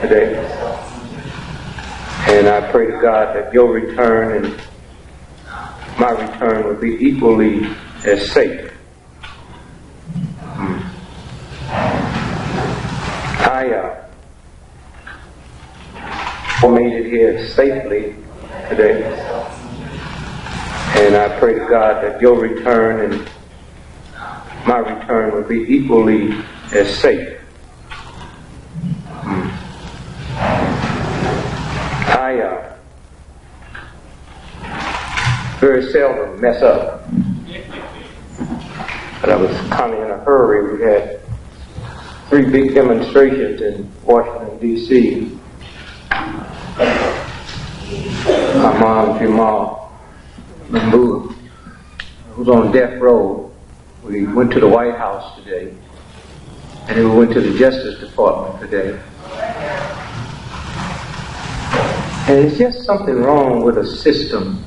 today. And I pray to God that your return and my return will be equally as safe. I made it here safely today. And I pray to God that your return and my return will be equally as safe. I very seldom mess up. But I was kind of in a hurry. We had 3 big demonstrations in Washington, D.C. My mom, Jamal, Mahmoud, was on death row. We went to the White House today, and then we went to the Justice Department today. And it's just something wrong with a system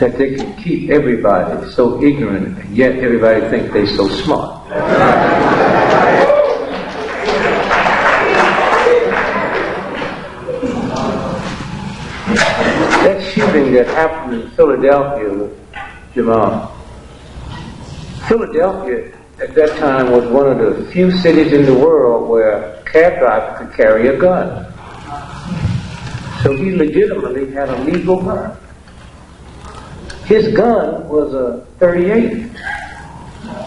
that they can keep everybody so ignorant, and yet everybody thinks they're so smart. That shooting that happened in Philadelphia, Jamal. Philadelphia at that time was one of the few cities in the world where a cab driver could carry a gun. So he legitimately had a legal gun. His gun was a .38.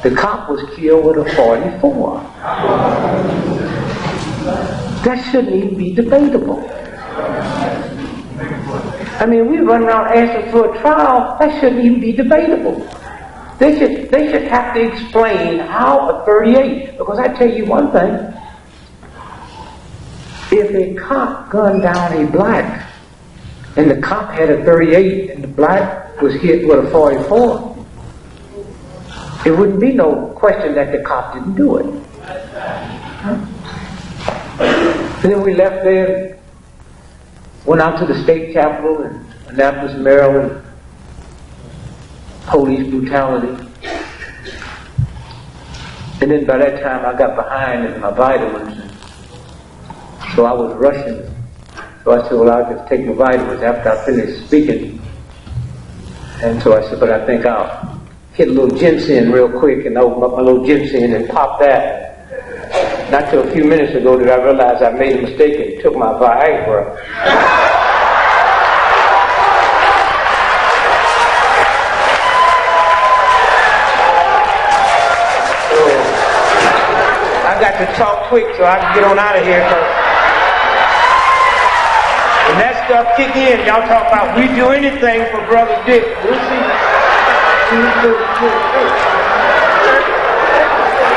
The cop was killed with a .44. That shouldn't even be debatable. I mean, we run around asking for a trial. That shouldn't even be debatable. They should have to explain how a .38. Because I tell you one thing. If a cop gunned down a black, and the cop had a .38, and the black was hit with a .44, it wouldn't be no question that the cop didn't do it. And then we left there, went out to the state capitol in Annapolis, Maryland. Police brutality. And then by that time I got behind in my vitamins. So I was rushing. So I said, well, I'll just take my vitamins after I finish speaking. And so I said, but I think I'll hit a little ginseng real quick and open up my little ginseng and pop that. Not till a few minutes ago did I realize I made a mistake and took my Viagra. I got to talk quick so I can get on out of here. When that stuff kick in, y'all talk about we do anything for Brother Dick. We'll see.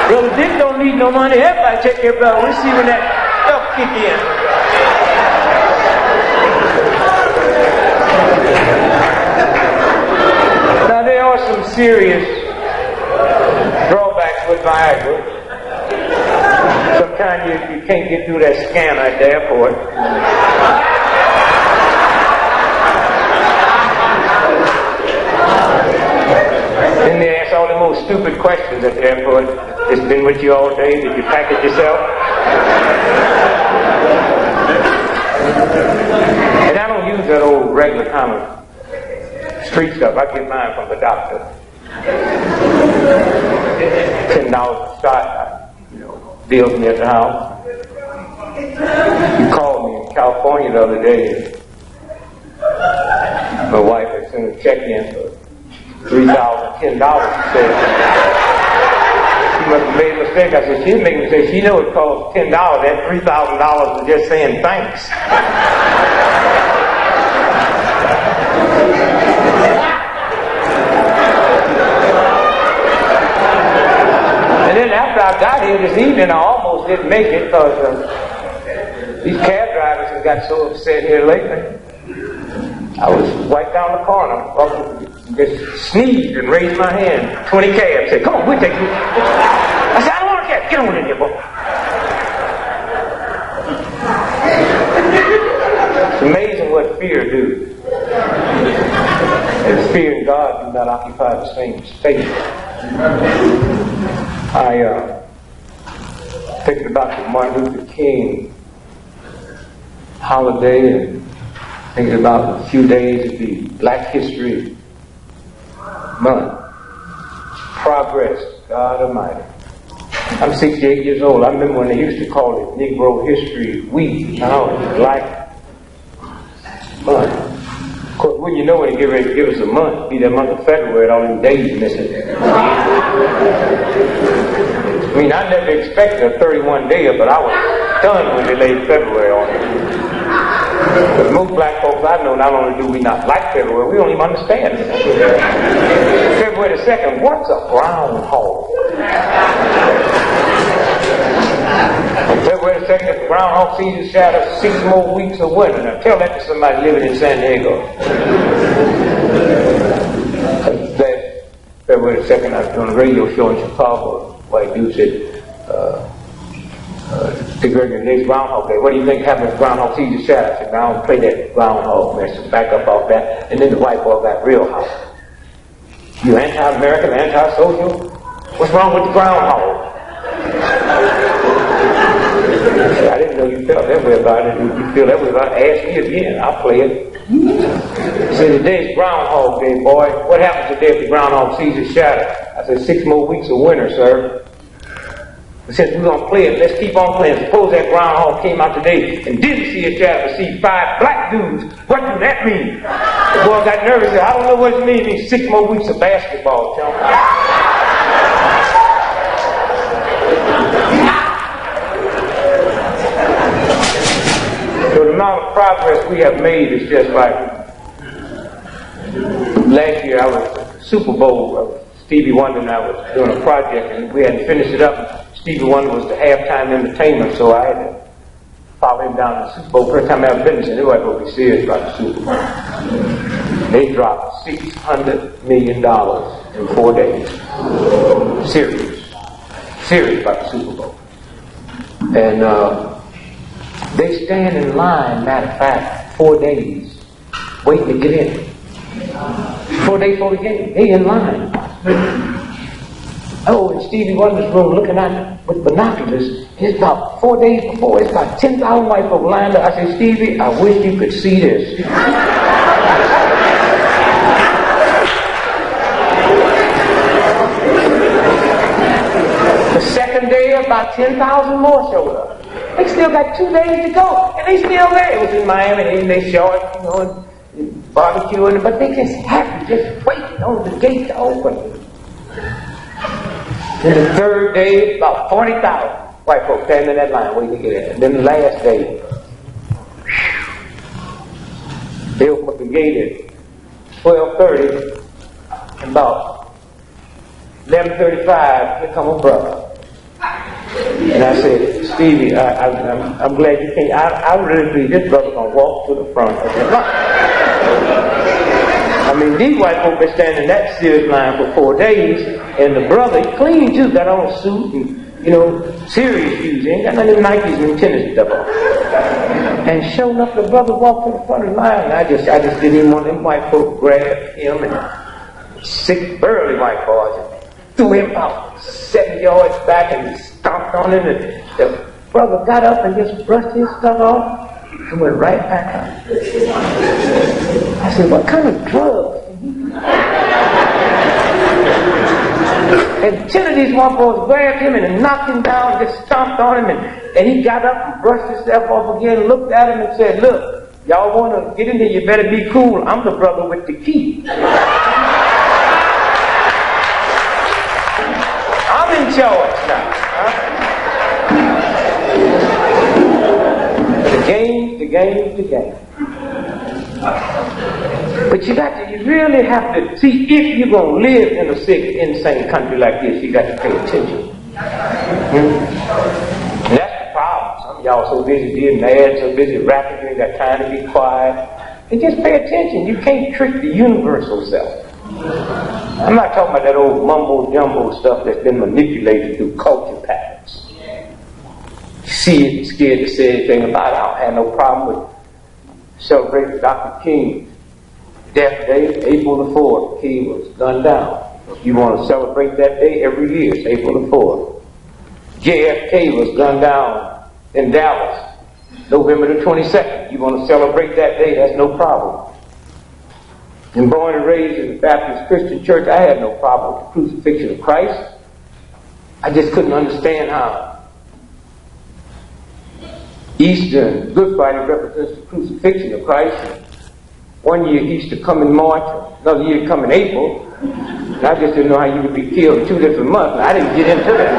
Brother Dick don't need no money. Everybody take care of brother. We'll see when that stuff kick in. Now there are some serious drawbacks with Viagra. Sometimes you can't get through that scanner at the airport. Then they ask all the most stupid questions at the airport. It's been with you all day. Did you pack it yourself? And I don't use that old regular kind of street stuff. I get mine from the doctor. $10 a shot. Deals me at the house. He called me in California the other day. My wife had sent a check in for $3,010. She said, she must have made a mistake. I said, she didn't make a mistake. She knew it cost $10. That $3,000 was just saying thanks. And then after I got here this evening, I almost didn't make it because these cab drivers have got so upset here lately. I was right down the corner, just sneezed and raised my hand. 20 cabs said, "Come on, we'll take you." I said, "I don't want a cab. Get on in here, boy." It's amazing what fear do. And fear and God do not occupy the same space. I thinking about the Martin Luther King holiday, and thinking about a few days it'd be Black History Month. Progress, God Almighty. I'm 68 years old. I remember when they used to call it Negro History Week. Now it's Black Month. Of course, wouldn't you know when they get ready to give us a month, be that month of February, all them days missing. I mean, I never expected a 31 day, but I was stunned when they laid February on it. But most black folks I know, not only do we not like February, we don't even understand it. February the 2nd, what's a groundhog? On February the 2nd, the groundhog season shadows 6 more weeks of winter. Now tell that to somebody living in San Diego. That February the 2nd, I was doing a radio show in Chicago. White dude said, GREgory, today's Groundhog Day. What do you think happened with Groundhog season shadow? I said, now don't play that groundhog mess. Back up off that. And then the white boy got real hot. You anti-American, anti-social? What's wrong with the groundhog? I didn't know you felt that way about it. If you feel that way about it, ask me again. I'll play it. Say, today's Groundhog Day, boy. What happens today if the groundhog sees his shadow? I said, 6 more weeks of winter, sir. But since we're going to play it, let's keep on playing. Suppose that groundhog came out today and didn't see his shadow, but see 5 black dudes. What do that mean? The boy got nervous and said, I don't know what it means. It means 6 more weeks of basketball, tell me. So the amount of progress we have made is just like last year I was at the Super Bowl. Stevie Wonder and I was doing a project and we hadn't finished it up. Stevie Wonder was the halftime entertainment, so I had to follow him down to the Super Bowl. First time I ever been there, they weren't going to be serious about the Super Bowl. They dropped $600 million in 4 days. Serious about the Super Bowl. And they stand in line, matter of fact, 4 days, waiting to get in. 4 days before the game, they in line. Oh, in Stevie Wonder's room, looking at it with binoculars, it's about 4 days before, it's about 10,000 white folk lined up. I said, Stevie, I wish you could see this. The second day, about 10,000 more showed up. They still got 2 days to go, and they still there. It was in Miami, and they showed it, you know, and barbecuing, but they just happy, just waiting on the gate to open. Then the third day, about 40,000 white folks standing in that line waiting to get in. And then the last day, they opened up the gate at 12:30, and about 11:35, here come a brother. And I said, Stevie, I'm glad you came. I really believe this brother gonna walk to the front of the line. I mean, these white folk been standing in that serious line for 4 days, and the brother, clean too, got on a suit and, you know, serious shoes. He ain't got none of them Nikes and tennis stuff on. And sure enough, the brother walked to the front of the line, and I just didn't even want them white folk grab him, and 6 burly white boys and threw him out 7 yards back and stomped on him, and the brother got up and just brushed his stuff off and went right back out. I said, what kind of drugs? And 10 of these white boys grabbed him and knocked him down, just stomped on him, and he got up and brushed himself off again, looked at him and said, look, y'all want to get in here, you better be cool. I'm the brother with the key. I'm in charge now. Huh? The game. But you really have to see, if you're going to live in a sick, insane country like this, you got to pay attention. And that's the problem. Some of y'all so busy being mad, so busy rapping, you ain't got time to be quiet. And just pay attention. You can't trick the universal self. I'm not talking about that old mumbo-jumbo stuff that's been manipulated through culture patterns. See it, scared to say anything about it. I don't have no problem with celebrating Dr. King's death day, April the 4th. King was gunned down. You want to celebrate that day every year, it's April the 4th. JFK was gunned down in Dallas November the 22nd. You want to celebrate that day, that's no problem. And born and raised in the Baptist Christian Church, I had no problem with the crucifixion of Christ. I just couldn't understand how Easter and Good Friday represents the crucifixion of Christ. One year Easter come in March, another year come in April. And I just didn't know how you could be killed in 2 different months. And I didn't get into that.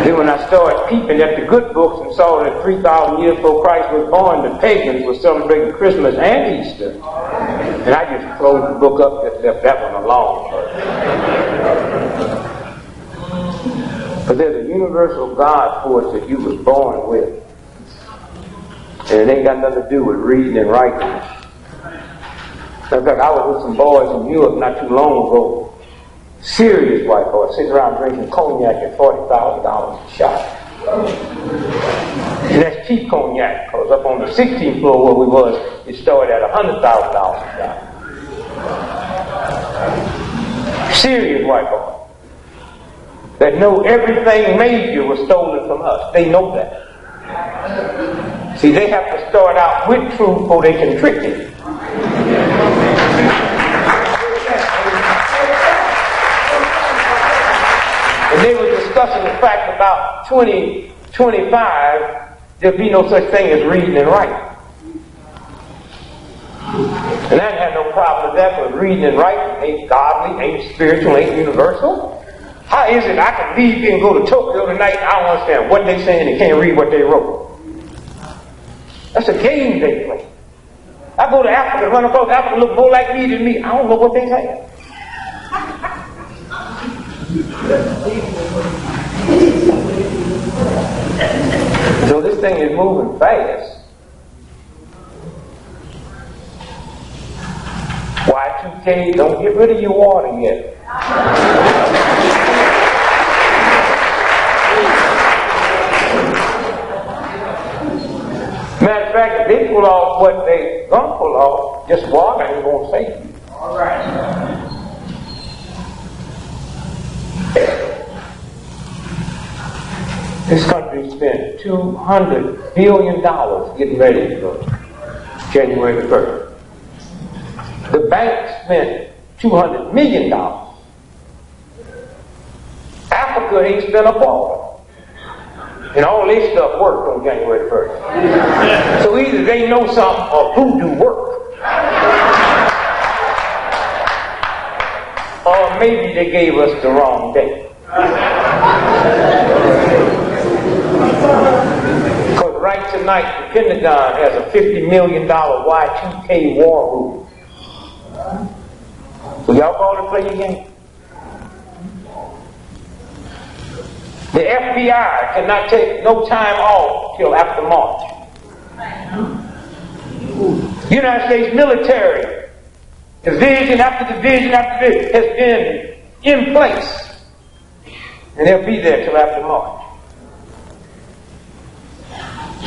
Then when I started peeping at the good books and saw that 3,000 years before Christ was born, the pagans were celebrating Christmas and Easter. And I just closed the book up and left that one alone. But there's a universal God force that you was born with. And it ain't got nothing to do with reading and writing. In fact, I was with some boys in Europe not too long ago. Serious white boys sitting around drinking cognac at $40,000 a shot. And that's cheap cognac, because up on the 16th floor where we was, it started at $100,000 a shot. Serious white boys that know everything major was stolen from us. They know that. See, they have to start out with truth before they can trick you. And they were discussing the fact about 2025, there'll be no such thing as reading and writing. And I had no problem with that, but reading and writing ain't godly, ain't spiritual, ain't universal. How is it I can leave here and go to Tokyo tonight and I don't understand what they saying and can't read what they wrote? That's a game they play. I go to Africa, run across Africa, look more like me than me. I don't know what they say. So this thing is moving fast. Y2K, don't get rid of your water yet. Matter of fact, if they pull off what they gonna pull off, just water ain't gonna save you. All right. This country spent $200 billion getting ready for January the 1st. The bank spent $200 million. Africa ain't spent a quarter. And all this stuff worked on January 1st. So either they know something or voodoo work. Or maybe they gave us the wrong day. Because right tonight, the Pentagon has a $50 million Y2K war room. So y'all going to play your game? The FBI cannot take no time off till after March. United States military, division after division after division, has been in place. And they'll be there till after March. I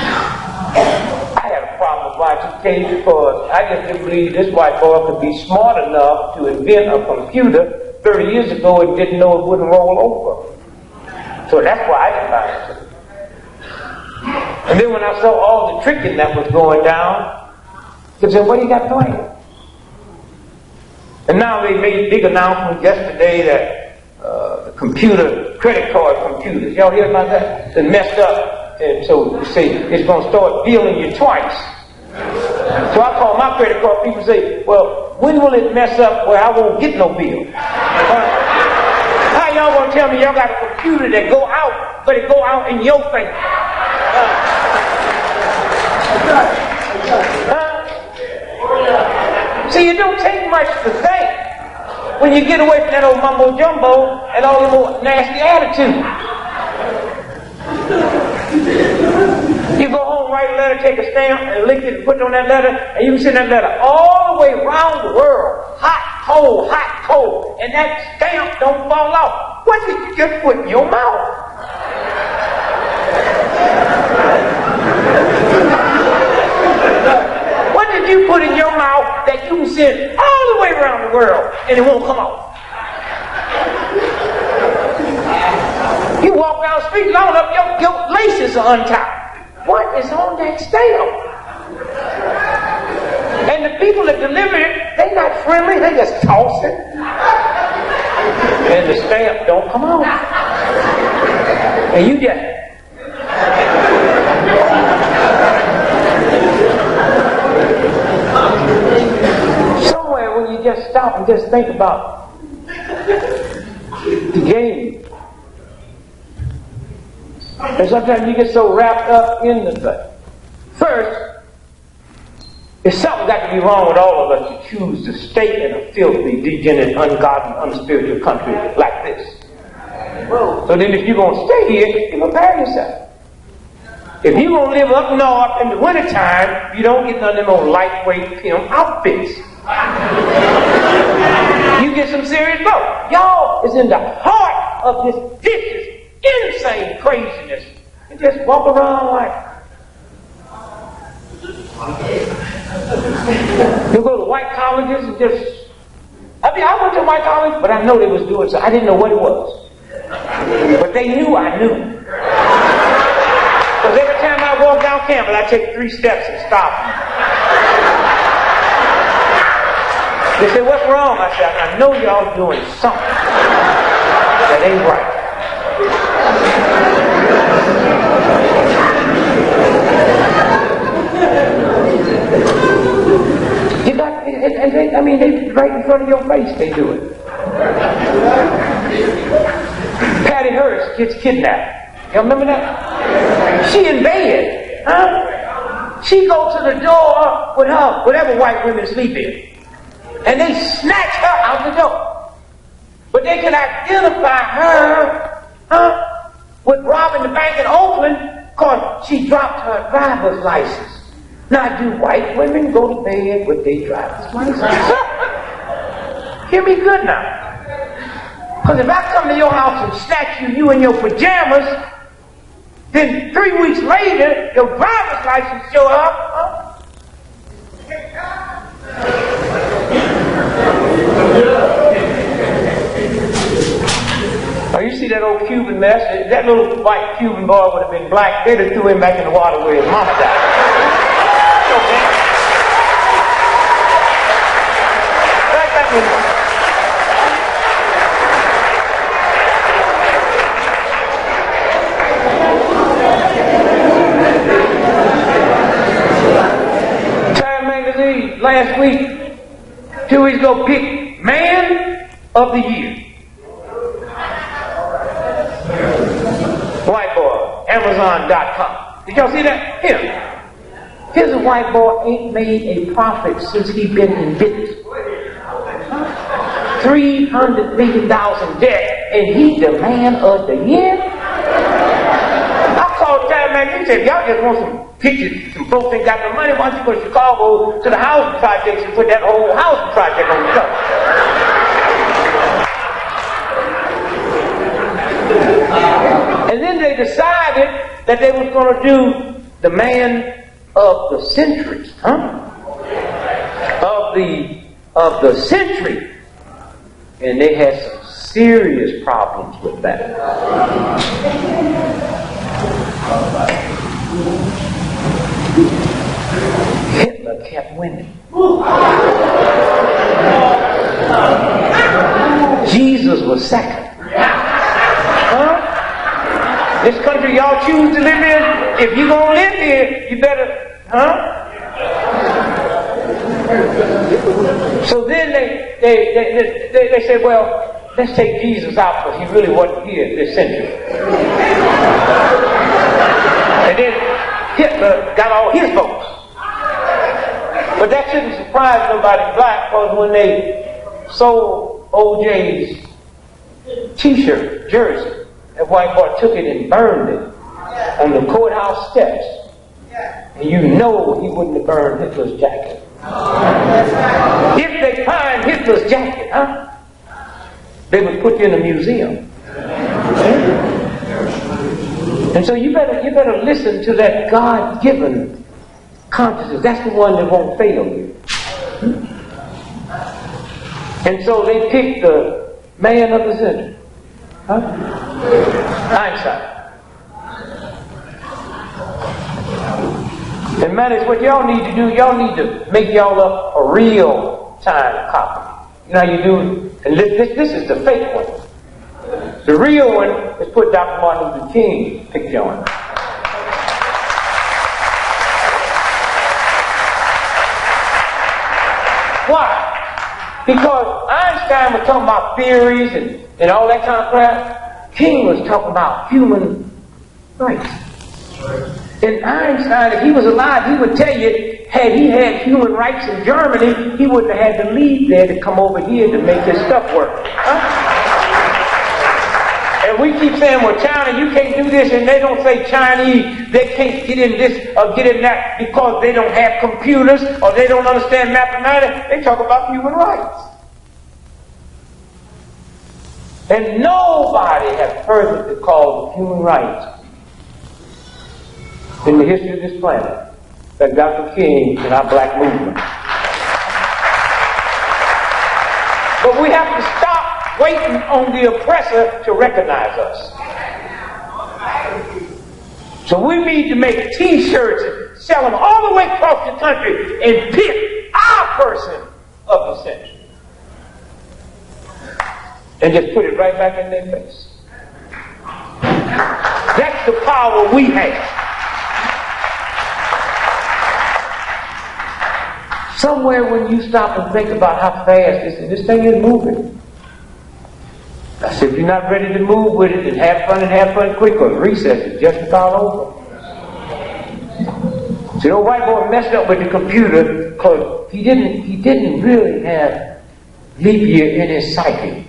had a problem with Y2K because I just didn't believe this white boy could be smart enough to invent a computer 30 years ago and didn't know it wouldn't roll over. So that's why I didn't buy into it. And then when I saw all the tricking that was going down, I said, what do you got planned? And now they made big announcements yesterday that the computer, credit card computers, y'all hear about that? They messed up. And so you say it's going to start billing you twice. So I call my credit card people and say, well, when will it mess up where I won't get no bill? How y'all gonna tell me y'all got a computer that go out, but it go out in your face? See, it don't take much to think when you get away from that old mumbo jumbo and all the old nasty attitude. You go home, write a letter, take a stamp, and lick it and put it on that letter, and you can send that letter all the way around the world. Hot, cold, and that stamp don't fall off. What did you just put in your mouth? What did you put in your mouth out that you can send all the way around the world and it won't come off. You walk down the street long enough, your laces are untied. What is on that stamp? And the people that deliver it, they're not friendly, they just toss it. And the stamp don't come off. And you just... Somewhere when you just stop and just think about the game. And sometimes you get so wrapped up in the thing. First, there's something got to be wrong with all of us to choose to stay in a filthy, degenerate, ungodly, unspiritual country like this. So then if you're going to stay here, you prepare yourself. If you're going to live up north in the wintertime, you don't get none of them old lightweight pimp outfits. You get some serious boat. Y'all is in the heart of this vicious, insane craziness. And just walk around like... You go to white colleges and just... I went to white college, but I know they was doing so. I didn't know what it was. But they knew I knew. Because every time I walk down campus, I take 3 steps and stop. They say, what's wrong? I said, I know y'all doing something that ain't right. You got, and they right in front of your face, they do it. Patty Hearst gets kidnapped. Y'all remember that? She in bed, huh? She goes to the door with her, whatever white women sleep in. And they snatch her out the door. But they can identify her, with robbing the bank in Oakland because she dropped her driver's license. Now, do white women go to bed with their driver's license? Hear me good now. Because if I come to your house and snatch you in your pajamas, then 3 weeks later, your driver's license show up. Oh, you see that old Cuban mess? That little white Cuban boy would have been black. They'd have threw him back in the water where his mama died. Okay. Right back in there. Last week, 2 weeks ago, picked Man of the Year. White boy, Amazon.com. Did y'all see that? Here. Here's a white boy ain't made a profit since he been in business. $300 million debt, and he the Man of the Year? I called Time Magazine and said, y'all just want some pictures, some folks ain't got the money. Why don't you go to Chicago to the housing projects and put that whole housing project on the cover? And then they decided that they was going to do the Man of the Century, of the century. And they had some serious problems with that. Hitler kept winning. Jesus was second. This country y'all choose to live in, if you're going to live here, you better, So then they said, well, let's take Jesus out because he really wasn't here this century. And then Hitler got all his votes. But that shouldn't surprise nobody black, because when they sold OJ's t-shirt, jersey, that white boy took it and burned it on the courthouse steps. And you know he wouldn't have burned Hitler's jacket. If they find Hitler's jacket, they would put you in a museum. And so you better listen to that God-given consciousness. That's the one that won't fail you. And so they picked the man of the century. Huh? Einstein. And man, it's what y'all need to do. Y'all need to make y'all up a real-time copy. You know how you do it? And this is the fake one. The real one is put Dr. Martin Luther King picture on it. Why? Because Einstein was talking about theories and all that kind of crap. King was talking about human rights. And Einstein, if he was alive, he would tell you, had he had human rights in Germany, he wouldn't have had to leave there to come over here to make his stuff work. Huh? And we keep saying, well, China, you can't do this, and they don't say Chinese, they can't get in this or get in that because they don't have computers or they don't understand mathematics. They talk about human rights. And nobody has further the cause of human rights in the history of this planet than Dr. King and our black movement. But we have to stop waiting on the oppressor to recognize us. So we need to make t-shirts and sell them all the way across the country and pick our person of the century. And just put it right back in their face. That's the power we have. Somewhere when you stop and think about how fast this thing is moving. I said, if you're not ready to move with it, then have fun quick, because recess is just about over. So the old white boy messed up with the computer because he didn't really have leap year in his psyche.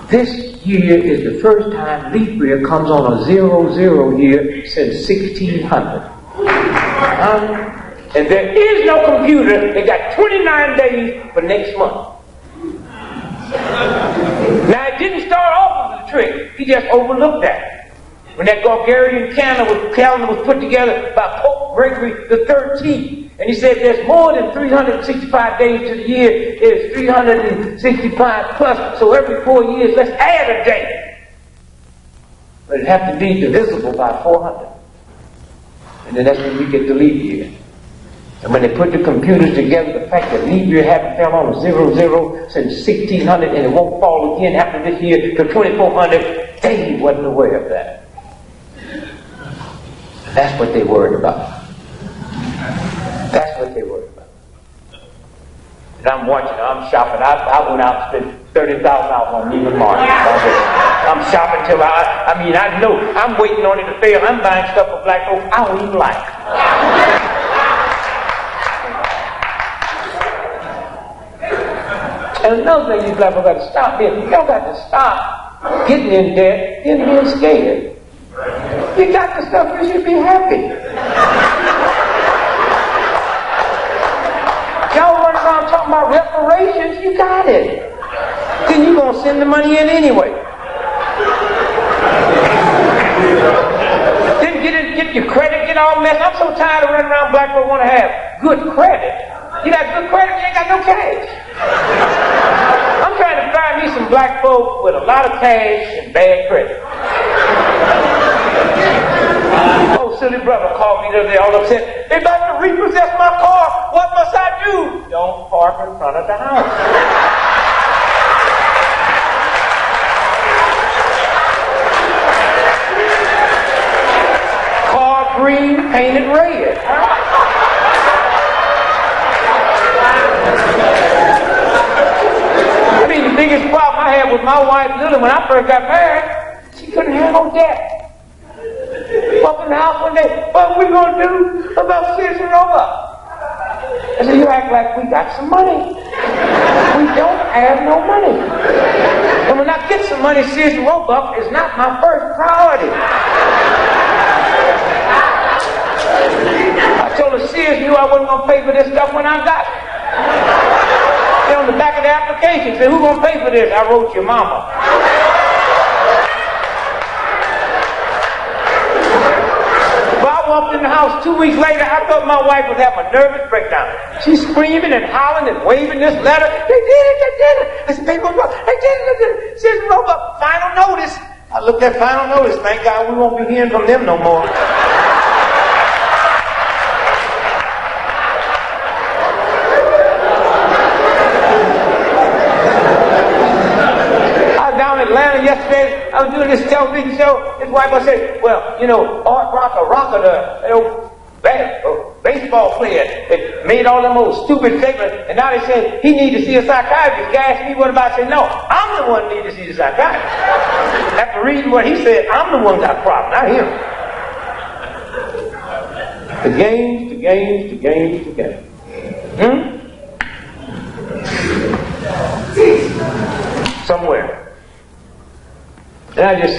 This year is the first time leap year comes on a 00 year since 1600. And there is no computer. They got 29 days for next month. Now, it didn't start off as a trick. He just overlooked that. When that GREgory calendar was put together by Pope Gregory the 13th, and he said there's more than 365 days to the year. There's 365 plus. So every 4 years, let's add a day. But it has to be divisible by 400. And then that's when we get the leap year. And when they put the computers together, the fact that leap year hadn't fell on a 00 since 1600 and it won't fall again after this year to 2400, they wasn't aware of that. That's what they worried about. That's what they worried about. And I'm watching, I'm shopping. I went out and spent $30,000 on Neiman Marcus. I'm shopping till I know I'm waiting on it to fail. I'm buying stuff for black folks I don't even like. And another thing you black people got to stop being, y'all got to stop getting in debt and being scared. You got the stuff, you should be happy. Y'all run around talking about reparations, you got it. Then you're going to send the money in anyway. Then get your credit, get all messed. I'm so tired of running around black people want to have good credit. You got good credit, you ain't got no cash. I'm trying to find me some black folks with a lot of cash and bad credit. Oh, silly brother called me the other day all upset. They about to repossess my car. What must I do? Don't park in front of the house. Car green, painted red. The biggest problem I had with my wife, Lily, when I first got married, she couldn't have no debt. Up in the house one day, what are we going to do about Sears and Roebuck? I said, you act like we got some money. We don't have no money. And when I get some money, Sears and Roebuck is not my first priority. I told her Sears knew I wasn't going to pay for this stuff when I got it. On the back of the application, said, who's going to pay for this? I wrote your mama. But I walked in the house 2 weeks later, I thought my wife was having a nervous breakdown. She's screaming and howling and waving this letter. They did it, they did it. I said, baby, what's wrong? Hey, it says final notice. I looked at final notice. Thank God we won't be hearing from them no more. Atlanta yesterday, I was doing this television show. His wife said, well, you know, Art Rocker, the baseball player that made all them old stupid statements, and now they said he needs to see a psychiatrist. He asked me what about, I said, no, I'm the one who needs to see the psychiatrist. After reading what he said, I'm the one got a problem, not him. The games. Somewhere. And I just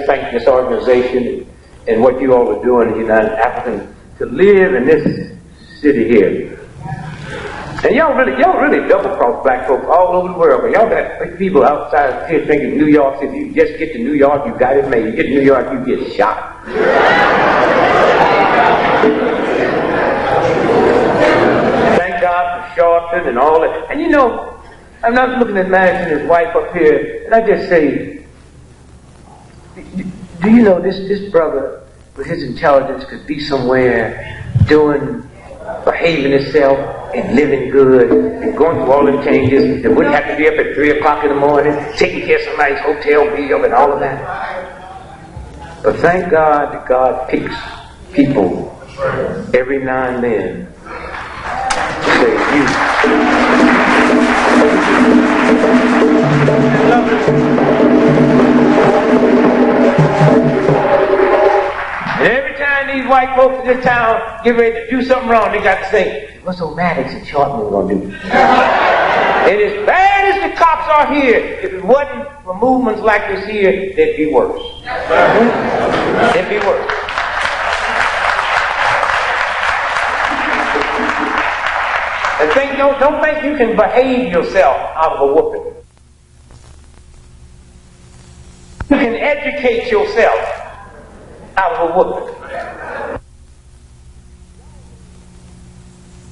thank this organization and what you all are doing in the United African to live in this city here. And y'all really double cross black folks all over the world. But y'all got people outside here thinking New York, if you just get to New York, you got it made. You get to New York, you get shot. Thank God for Sharpton and all that. And you know, I'm not looking at Madison and his wife up here, and I just say, do you know this brother, with his intelligence, could be somewhere behaving himself and living good and going through all the changes and wouldn't have to be up at 3 o'clock in the morning, taking care of somebody's hotel bill and all of that. But thank God that God picks people every now and then to say, you. And every time these white folks in this town get ready to do something wrong, they got to say, what's old Maddox and Sharpton going to do? And as bad as the cops are here, if it wasn't for movements like this here, they'd be worse. They'd be worse. And don't think you can behave yourself out of a whooping. You can educate yourself out of a whooping.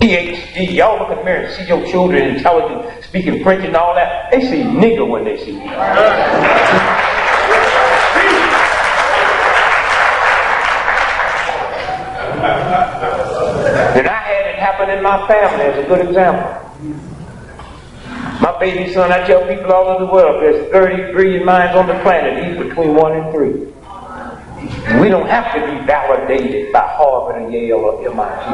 PhD, y'all look in the mirror and see your children intelligent, speaking French and all that. They see nigger when they see you. And I had it happen in my family as a good example. My baby son, I tell people all over the world, there's 30 brilliant minds on the planet, he's between 1 and 3. And we don't have to be validated by Harvard and Yale or MIT.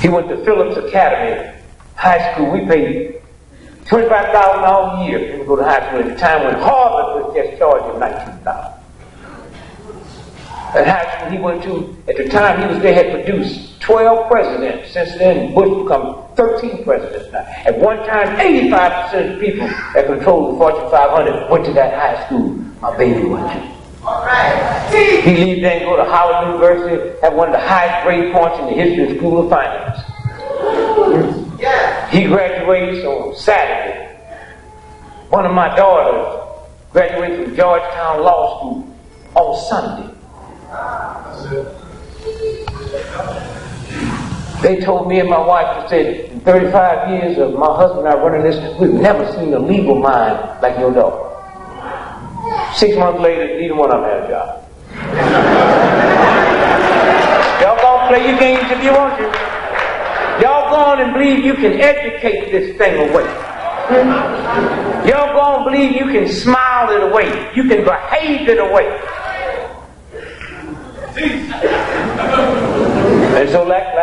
He went to Phillips Academy High School. We paid $25,000 a year for him to go to high school at the time when Harvard was just charging $19,000. At high school he went to, at the time he was there, had produced 12 presidents. Since then, Bush become 13 presidents now. At one time, 85% of the people that controlled the Fortune 500 went to that high school my baby went to. He leaves there and go to Howard University, have one of the highest grade points in the history of School of Finance. He graduates on Saturday. One of my daughters graduated from Georgetown Law School on Sunday. They told me and my wife, they said, in 35 years of my husband and I running this, we've never seen a legal mind like your daughter. 6 months later, neither one of them had a job. Y'all gonna play your games if you want to. Y'all go on and believe you can educate this thing away. Y'all go on and believe you can smile it away. You can behave it away. And so like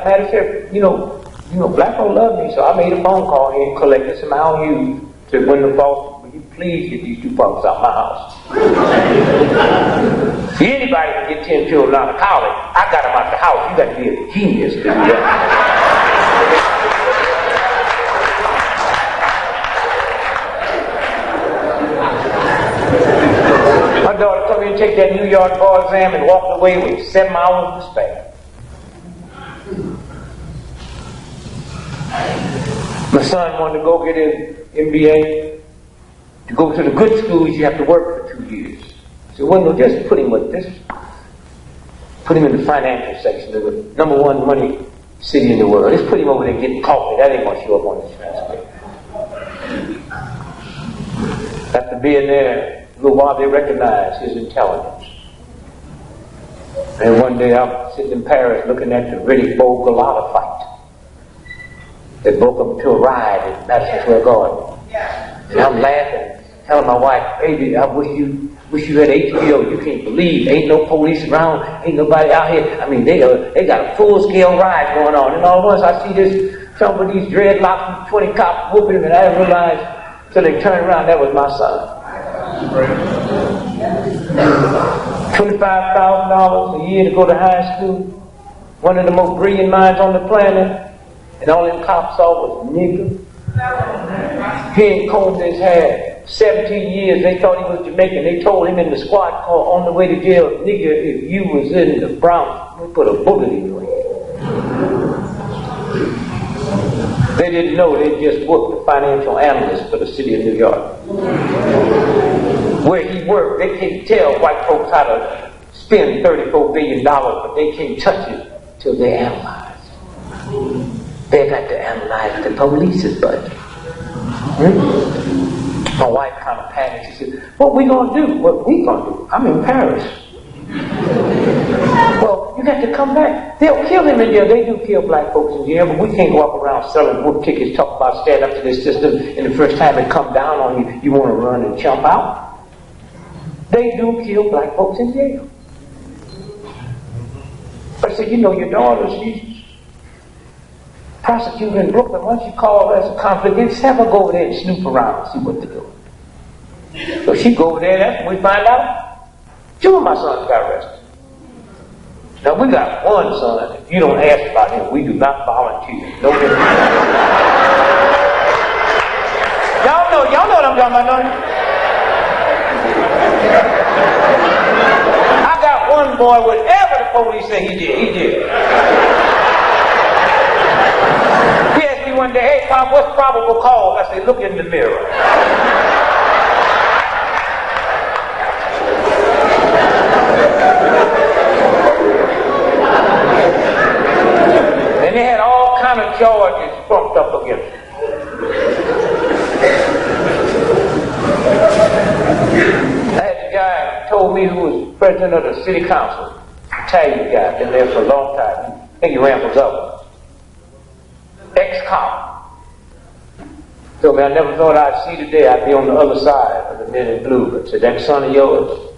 Maddie said, you know, black folk love me, so I made a phone call here and collected some IOUs to win the false. Will you please get these 2 punks out of my house? See, anybody can get 10 children out of college. I got them out the house. You got to be a genius to do that. My daughter told me to take that New York bar exam and walked away with 7 hours to spare. My son wanted to go get his MBA. To go to the good schools, you have to work for 2 years. So, well, no, just put him with this. Put him in the financial section, the number one money city in the world. Let's put him over there getting coffee. That ain't going to show up on the transcript. After being there a little while, they recognized his intelligence. And one day I'm sitting in Paris looking at the GREgory fight. They broke up to a ride in Madison Square Garden. And I'm laughing, telling my wife, baby, I wish you had HBO. You can't believe, ain't no police around, ain't nobody out here. I mean, they got a full-scale ride going on. And all at once I see this, some of these dreadlocks and 20 cops whooping him, and I didn't realize till they turned around that was my son. $25,000 a year to go to high school. One of the most brilliant minds on the planet. And all them cops saw was nigger. He ain't combed his hair. 17 years, they thought he was Jamaican. They told him in the squad car on the way to jail, nigger, if you was in the Bronx, we put a bullet in your head. They didn't know they just worked the financial analyst for the city of New York. Where he worked, they can't tell white folks how to spend $34 billion, but they can't touch it till they analyze. They got to analyze the police's budget. My wife kind of panicked. She said, what we going to do? What we going to do? I'm in Paris. Well, you got to come back. They'll kill him in jail. They do kill black folks in jail, but we can't walk around selling whoop tickets, talk about stand up to this system, and the first time it come down on you, you want to run and jump out. They do kill black folks in jail. But I said, you know, your daughter, she's prosecutor in Brooklyn. Once you call her as a conflict, just have her go over there and snoop around and see what they're doing. So she go over there, that's when we find out 2 of my sons got arrested. Now we got one son, if you don't ask about him, we do not volunteer. No y'all know what I'm talking about, don't you? I got one boy, whatever the police say he did. He asked me one day, hey Pop, what's probable cause? I said, look in the mirror. And they had all kind of charges trumped up against him. I had a guy told me who was president of the city council, Italian guy, been there for a long time. I think he ran for governor. Ex-cop. Told me I never thought I'd see today. I'd be on the other side of the men in blue. But said, that son of yours,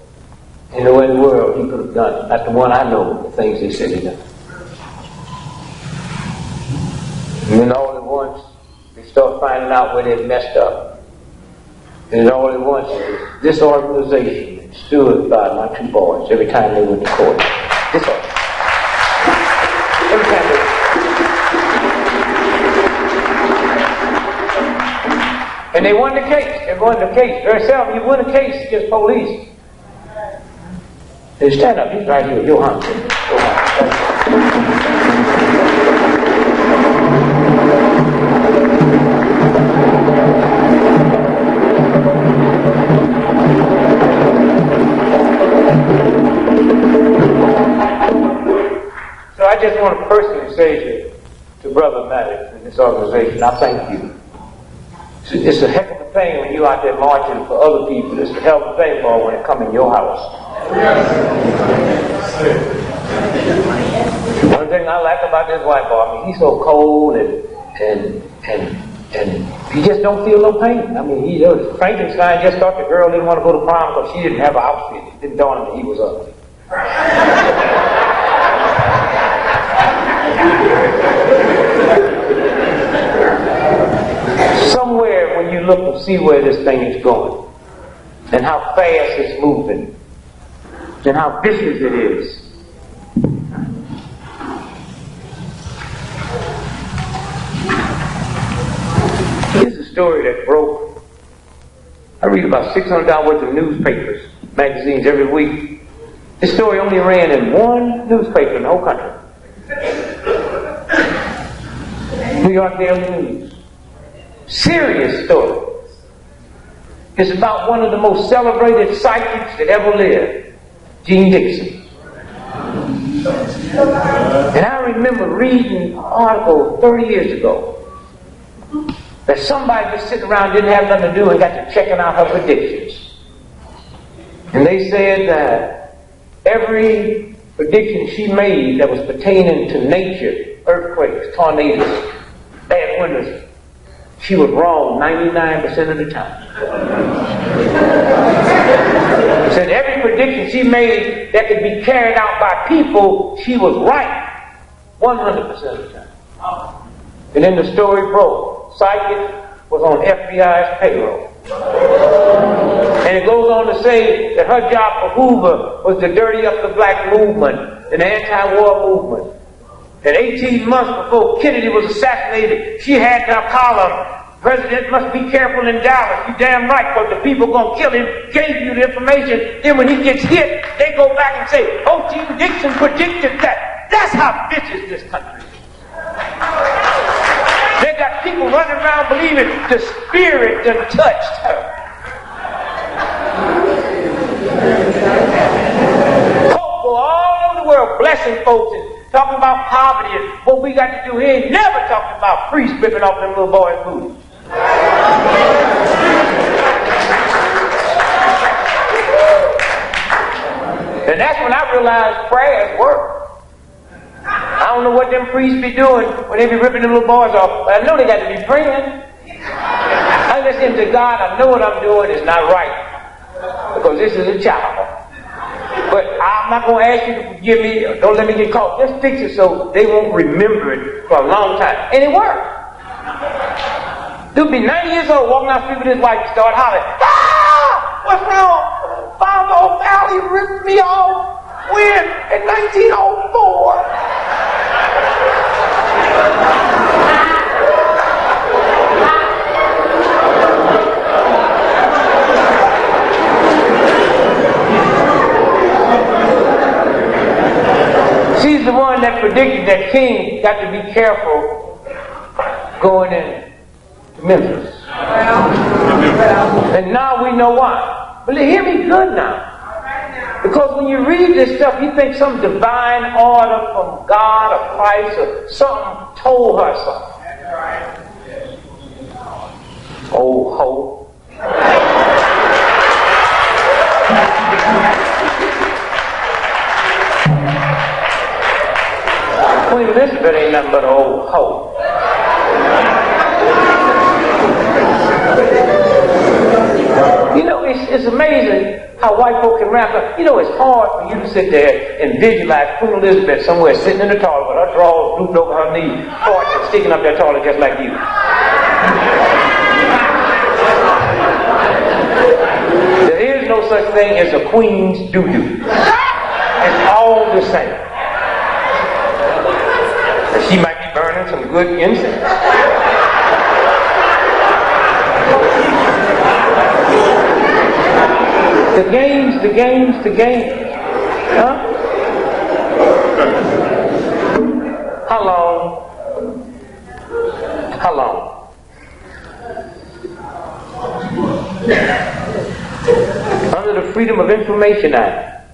in the way in the world he could have done. Not the one I know, the things he said he done. And then all at once, they start finding out where they messed up. And all at once, this organization stood by my 2 boys every time they went to court. This organization. Every time they and they won the case. They won the case. Very seldom you win a case against police. They stand up. He's right here. Johan. So I just want to personally say to Brother Maddox and this organization, I thank you. It's a heck of a thing when you're out there marching for other people. It's a hell of a thing, boy, when it comes in your house. One thing I like about this white boy, I mean, he's so cold and he just don't feel no pain. I mean, Frankenstein just thought the girl didn't want to go to prom because she didn't have an outfit. It didn't dawn on him that he was ugly. Somewhere when you look and see where this thing is going, and how fast it's moving, and how vicious it is. Here's a story that broke. I read about $600 worth of newspapers, magazines every week. This story only ran in one newspaper in the whole country. New York Daily News. Serious story. It's about one of the most celebrated psychics that ever lived, Gene Dixon. And I remember reading an article 30 years ago that somebody just sitting around didn't have nothing to do and got to checking out her predictions. And they said that every prediction she made that was pertaining to nature, earthquakes, tornadoes, bad winters, she was wrong 99% of the time. Said every prediction she made that could be carried out by people, she was right 100% of the time. And then the story broke. Psychic was on FBI's payroll. And it goes on to say that her job for Hoover was to dirty up the black movement and the anti-war movement. And 18 months before Kennedy was assassinated, she had in her column, "President must be careful in Dallas." You damn right, because the people going to kill him gave you the information. Then when he gets hit, they go back and say, "Oh, Gene Dixon predicted that." That's how vicious this country is. They got people running around believing the spirit that touched her. Pope go all over the world blessing folks and talking about poverty and what we got to do. He ain't never talking about priests ripping off them little boys' booties. And that's when I realized prayers work. I don't know what them priests be doing when they be ripping them little boys off, but I know they got to be praying. I listen to God, I know what I'm doing is not right, because this is a child. But I'm not going to ask you to forgive me, or don't let me get caught. Just fix it so they won't remember it for a long time. And it worked. Dude be 90 years old, walking down the street with his wife and start hollering, "Ah! What's wrong? Father O'Malley ripped me off when? In 1904. She's the one that predicted that King got to be careful going in Memphis. And now we know why. But hear me good now. Because when you read this stuff, you think some divine order from God or Christ or something told her something. Oh, ho. Queen Elizabeth ain't nothing but an old hoe. You know, it's amazing how white folk can wrap up. You know, it's hard for you to sit there and visualize Queen Elizabeth somewhere sitting in the toilet with her drawers looped over her knee, farting and sticking up their toilet just like you. There is no such thing as a queen's doo-doo. It's all the same. And she might be burning some good incense. The games. Huh? How long? Under the Freedom of Information Act,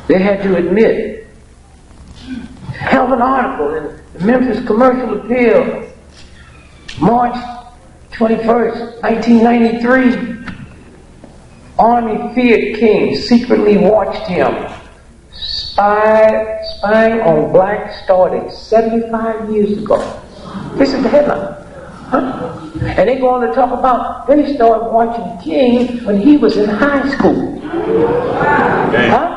they had to admit, held an article in the Memphis Commercial Appeal, March 21st, 1993. Army feared King, secretly watched him. Spying on blacks started 75 years ago. This is the headline. Huh? And they go on to talk about, they started watching King when he was in high school. Huh?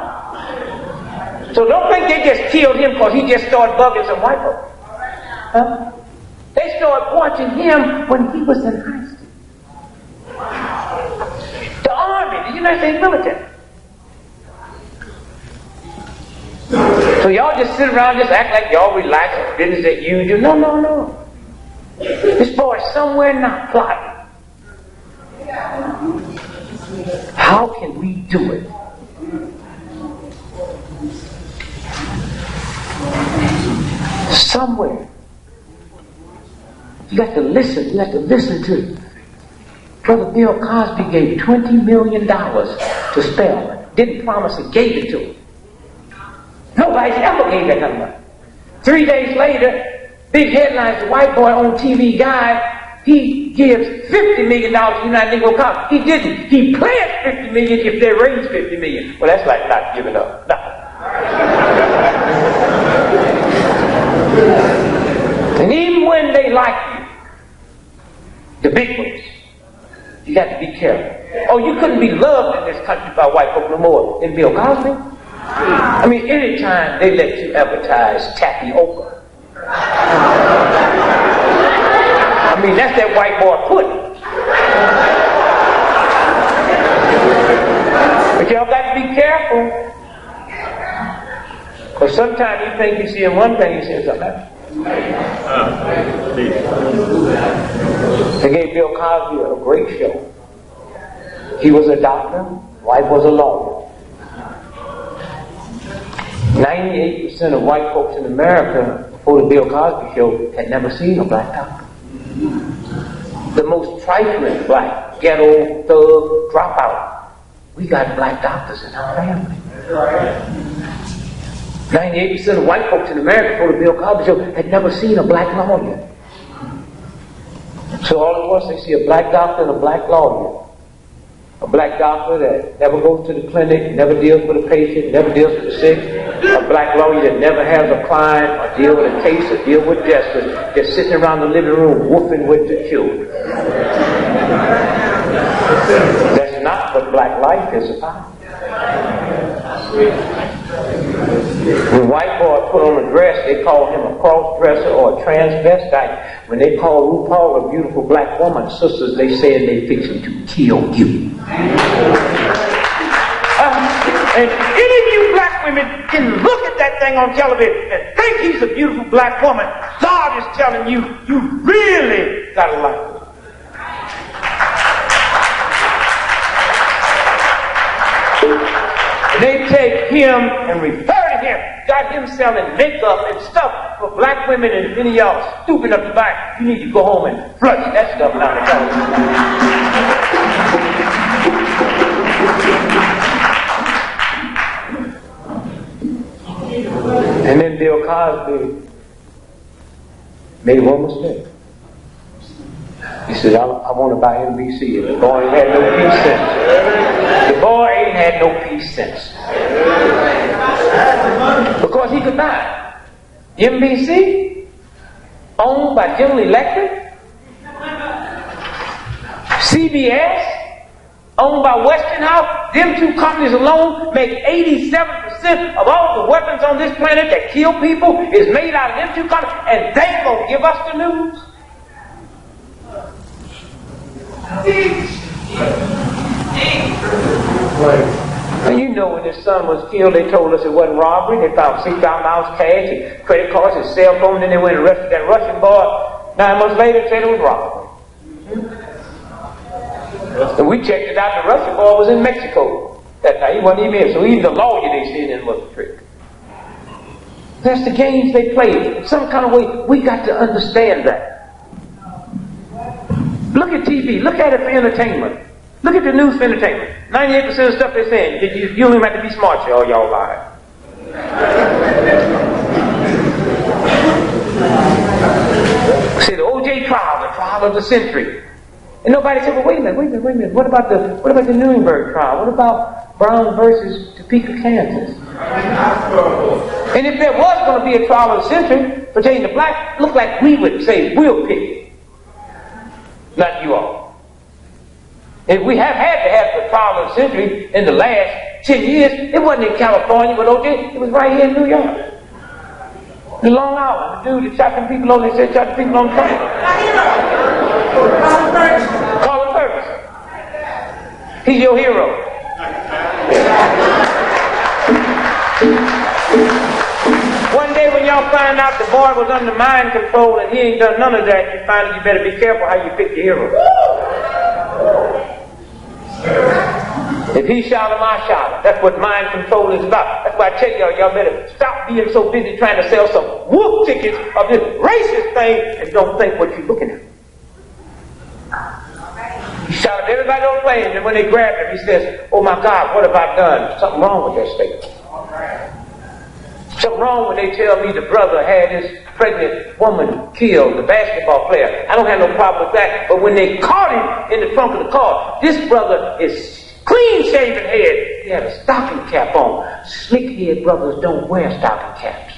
So don't think they just killed him because he just started bugging some white folks. Huh? They started watching him when he was in high school. The Army, the United States military. So y'all just sit around, just act like y'all relax, business that you do. No. This boy is somewhere not plotting. How can we do it? Somewhere. You got to listen. You have to listen to. Brother Bill Cosby gave $20 million to Spelman. Didn't promise he gave it to him. Nobody's ever gave that number. 3 days later, big headlines, the white boy on TV guy, he gives $50 million to United Negro College. He didn't. He pledged $50 million if they raise $50 million. Well, that's like not giving up. No. And even when they like you, the big ones, you got to be careful. Oh, you couldn't be loved in this country by white folk no more than Bill Cosby. I mean, anytime they let you advertise tapioca, I mean, that's that white boy pudding. But y'all got to be careful. Because sometimes you think you see one thing, you see something else. They gave Bill Cosby a great show. He was a doctor, wife was a lawyer. 98% of white folks in America before the Bill Cosby show had never seen a black doctor. The most trifling black, ghetto, thug, dropout. We got black doctors in our family. 98% of white folks in America before the Bill Cosby show had never seen a black lawyer. So all at once they see a black doctor and a black lawyer. A black doctor that never goes to the clinic, never deals with a patient, never deals with the sick. A black lawyer that never has a client or deal with a case or deal with justice, just sitting around the living room woofing with the children. That's not what black life is about. When white boys put on a dress, they call him a cross-dresser or a transvestite. When they call RuPaul a beautiful black woman, sisters, they say they fixing to kill you. And any of you black women can look at that thing on television and think he's a beautiful black woman. God is telling you, you really gotta like him. They take him and refer to him, got him selling makeup and stuff for black women, and many of y'all stupid enough to buy it. You need to go home and flush that stuff down the television. And then Bill Cosby made one mistake. He said, I want to buy NBC. And the boy ain't had no peace sense. The boy ain't had no peace sense. Because he could buy it. NBC, owned by General Electric. CBS, owned by Westinghouse. Them two companies alone make 87% of all the weapons on this planet that kill people is made out of them two companies. And they gonna give us the news? And you know when his son was killed, they told us it wasn't robbery. They found $6,000 cash, his credit cards, his cell phone, then they went and arrested that Russian boy. 9 months later, said it was robbery. And we checked it out, the Russian boy was in Mexico that night. He wasn't even here. So even the lawyer they seen in was a trick. That's the games they play. In some kind of way, we got to understand that. Look at TV. Look at it for entertainment. Look at the news for entertainment. 98% of the stuff they're saying, you don't even have to be smart, y'all lie. See, the O.J. trial, the trial of the century. And nobody said, well, wait a minute. What about the Nuremberg trial? What about Brown versus Topeka, Kansas? And if there was going to be a trial of the century pertaining to black, look like we would say, we'll pick it. Not you all. If we have had to have the trial of the century in the last 10 years, it wasn't in California with O.J., it was right here in New York. The Long Island, the dude that shot them people on, they said shot the people on the train. Colin Ferguson. He's your hero. One day when y'all find out the boy was under mind control and he ain't done none of that, you find you better be careful how you pick your hero. If he shot him, I shot him. That's what mind control is about. That's why I tell y'all better stop being so busy trying to sell some whoop tickets of this racist thing and don't think what you're looking at. He shot at everybody on the plane, and when they grabbed him, he says, oh my God, what have I done? Something wrong with that statement. Something wrong when they tell me the brother had this pregnant woman killed, the basketball player. I don't have no problem with that. But when they caught him in the trunk of the car, this brother is clean-shaven head. He had a stocking cap on. Slick-head brothers don't wear stocking caps.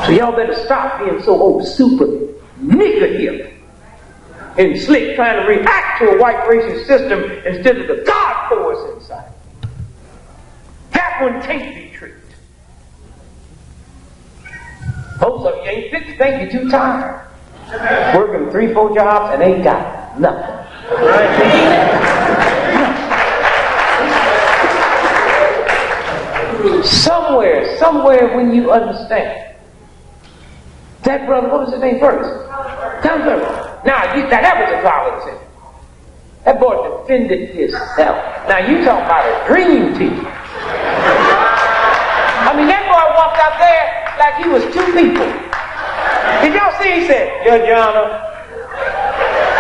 So y'all better stop being so super nigger hip and slick, trying to react to a white racist system instead of the God force inside. That one can't be tricked. Most of you ain't fit to think you're too tired. Working 3-4 jobs and ain't got nothing. Somewhere when you understand. That brother, what was his name first? Tom Ferguson. Now that was a violent sin. That boy defended himself. Now you talking about a dream team. I mean, that boy walked out there like he was two people. Did y'all see? He said, Judge Your Honor,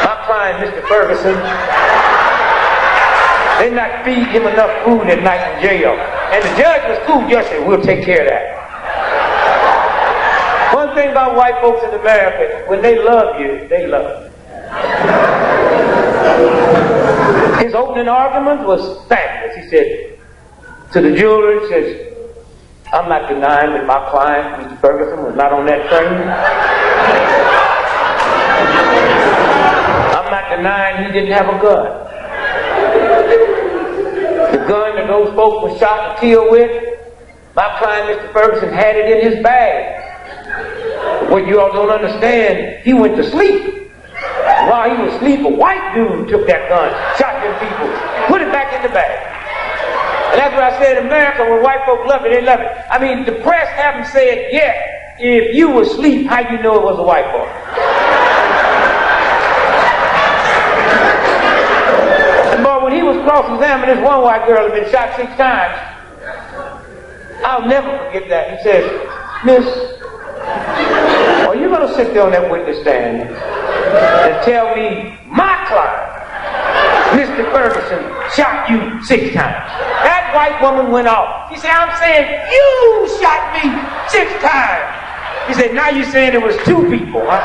my client, Mr. Ferguson, they not feed him enough food at night in jail. And the judge was cool. Judge said, we'll take care of that. One thing about white folks in America, when they love you, they love you. His opening argument was fabulous. He said to the juror, he says, I'm not denying that my client, Mr. Ferguson, was not on that train. I'm not denying he didn't have a gun. The gun that those folks were shot and killed with, my client, Mr. Ferguson, had it in his bag. What you all don't understand, he went to sleep. While he was asleep, a white dude took that gun, shot them people, put it back in the bag. And that's what I said in America, when white folk love it, they love it. I mean, the press haven't said yet, if you were asleep, how you know it was a white boy? But when he was cross-examining, this one white girl had been shot 6 times. I'll never forget that. He says, Miss, are you going to sit there on that witness stand and tell me my client, Mr. Ferguson, shot you 6 times? That white woman went off. He said, I'm saying you shot me 6 times. He said, now you're saying it was 2 people, huh?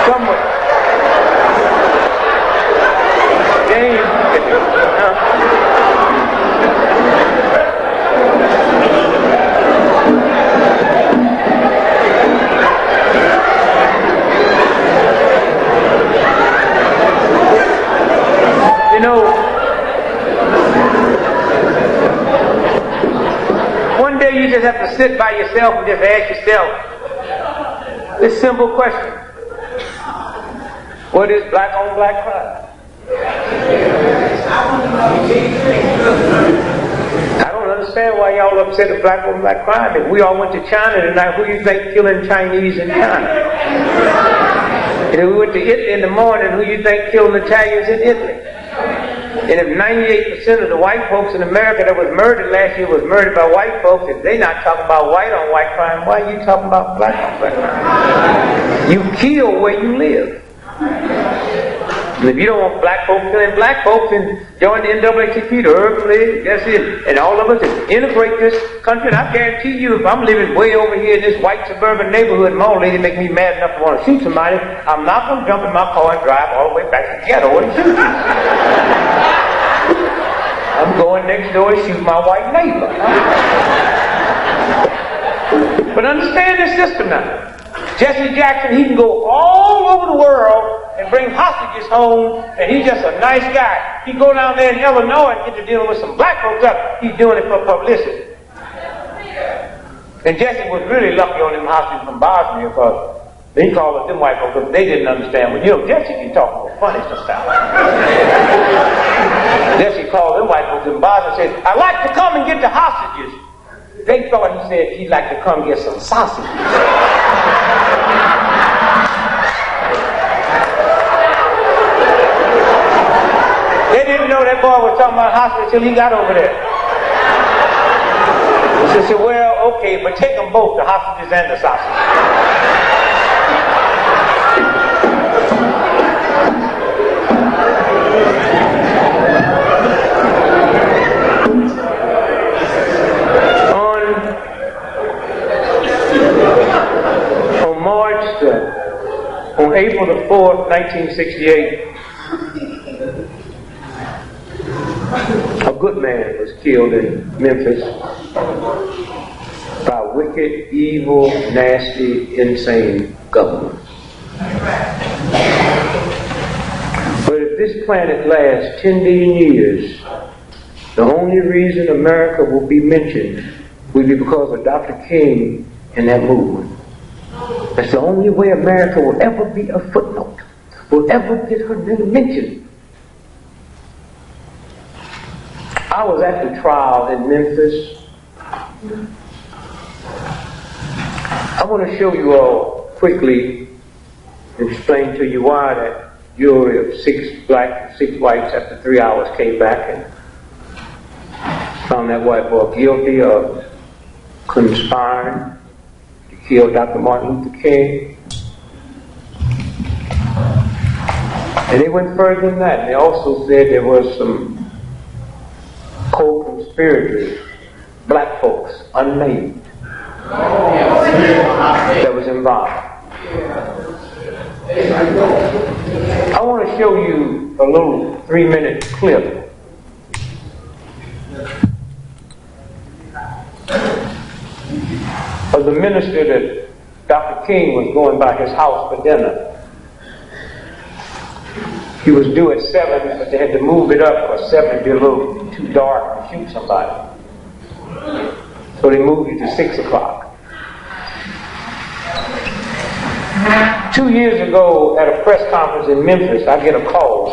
Somewhere. You know, one day you just have to sit by yourself and just ask yourself this simple question. What is black on black crime? I don't understand why y'all upset at black on black crime. If we all went to China tonight, who do you think killing Chinese in China? And if we went to Italy in the morning, who do you think killing Italians in Italy? And if 98% of the white folks in America that was murdered last year was murdered by white folks, if they not talking about white on white crime, why are you talking about black on black crime? You kill where you live. And if you don't want black folks killing black folks, then join the NAACP, the Urban League, that's it. And all of us integrate this country. And I guarantee you, if I'm living way over here in this white suburban neighborhood, and my old lady make me mad enough to want to shoot somebody, I'm not going to jump in my car and drive all the way back to the ghetto and shoot you. I'm going next door and shoot my white neighbor. But understand this system now. Jesse Jackson, he can go all over the world and bring hostages home, and he's just a nice guy. He go down there in Illinois and get to dealing with some black folks up. He's doing it for publicity. And Jesse was really lucky on them hostages from Bosnia, because he called up them white folks because they didn't understand. Well, you know, Jesse can talk more funny stuff. Jesse called them white folks in Bosnia and said, I'd like to come and get the hostages. They thought he said he'd like to come get some sausages. They didn't know that boy was talking about hostages until he got over there. So they said, well, okay, but take them both, the hostages and the sausages. On April the 4th, 1968, a good man was killed in Memphis by wicked, evil, nasty, insane government. But if this planet lasts 10 billion years, the only reason America will be mentioned will be because of Dr. King and that movement. That's the only way America will ever be a footnote, will ever get her name mentioned. I was at the trial in Memphis. I want to show you all quickly, explain to you why that jury of 6 blacks and 6 whites after 3 hours came back and found that white boy guilty of conspiring to kill Dr. Martin Luther King. And they went further than that. They also said there was some co-conspirators, black folks, unnamed, that was involved. I want to show you a little 3-minute clip of the minister that Dr. King was going by his house for dinner. He was due at 7, but they had to move it up because 7 would be a little too dark to shoot somebody. So they moved it to 6 o'clock. 2 years ago at a press conference in Memphis, I get a call.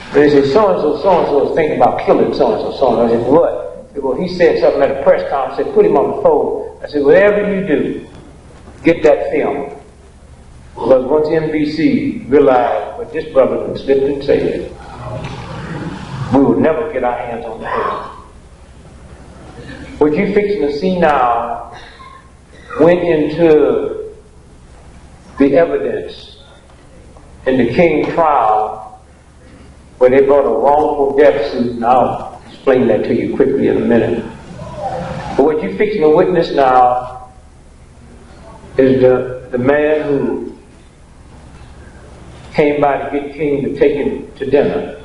And they said, so-and-so is thinking about killing so-and-so, so-and-so. I said, what? They said, well, he said something at a press conference. I said, put him on the phone. I said, whatever you do, get that film. Because once NBC realized what this brother had slipped and said, we would never get our hands on the film. What you're fixing to see now went into the evidence in the King trial where they brought a wrongful death suit, and I'll explain that to you quickly in a minute. But what you're fixing to witness now is the man who came by to get King to take him to dinner.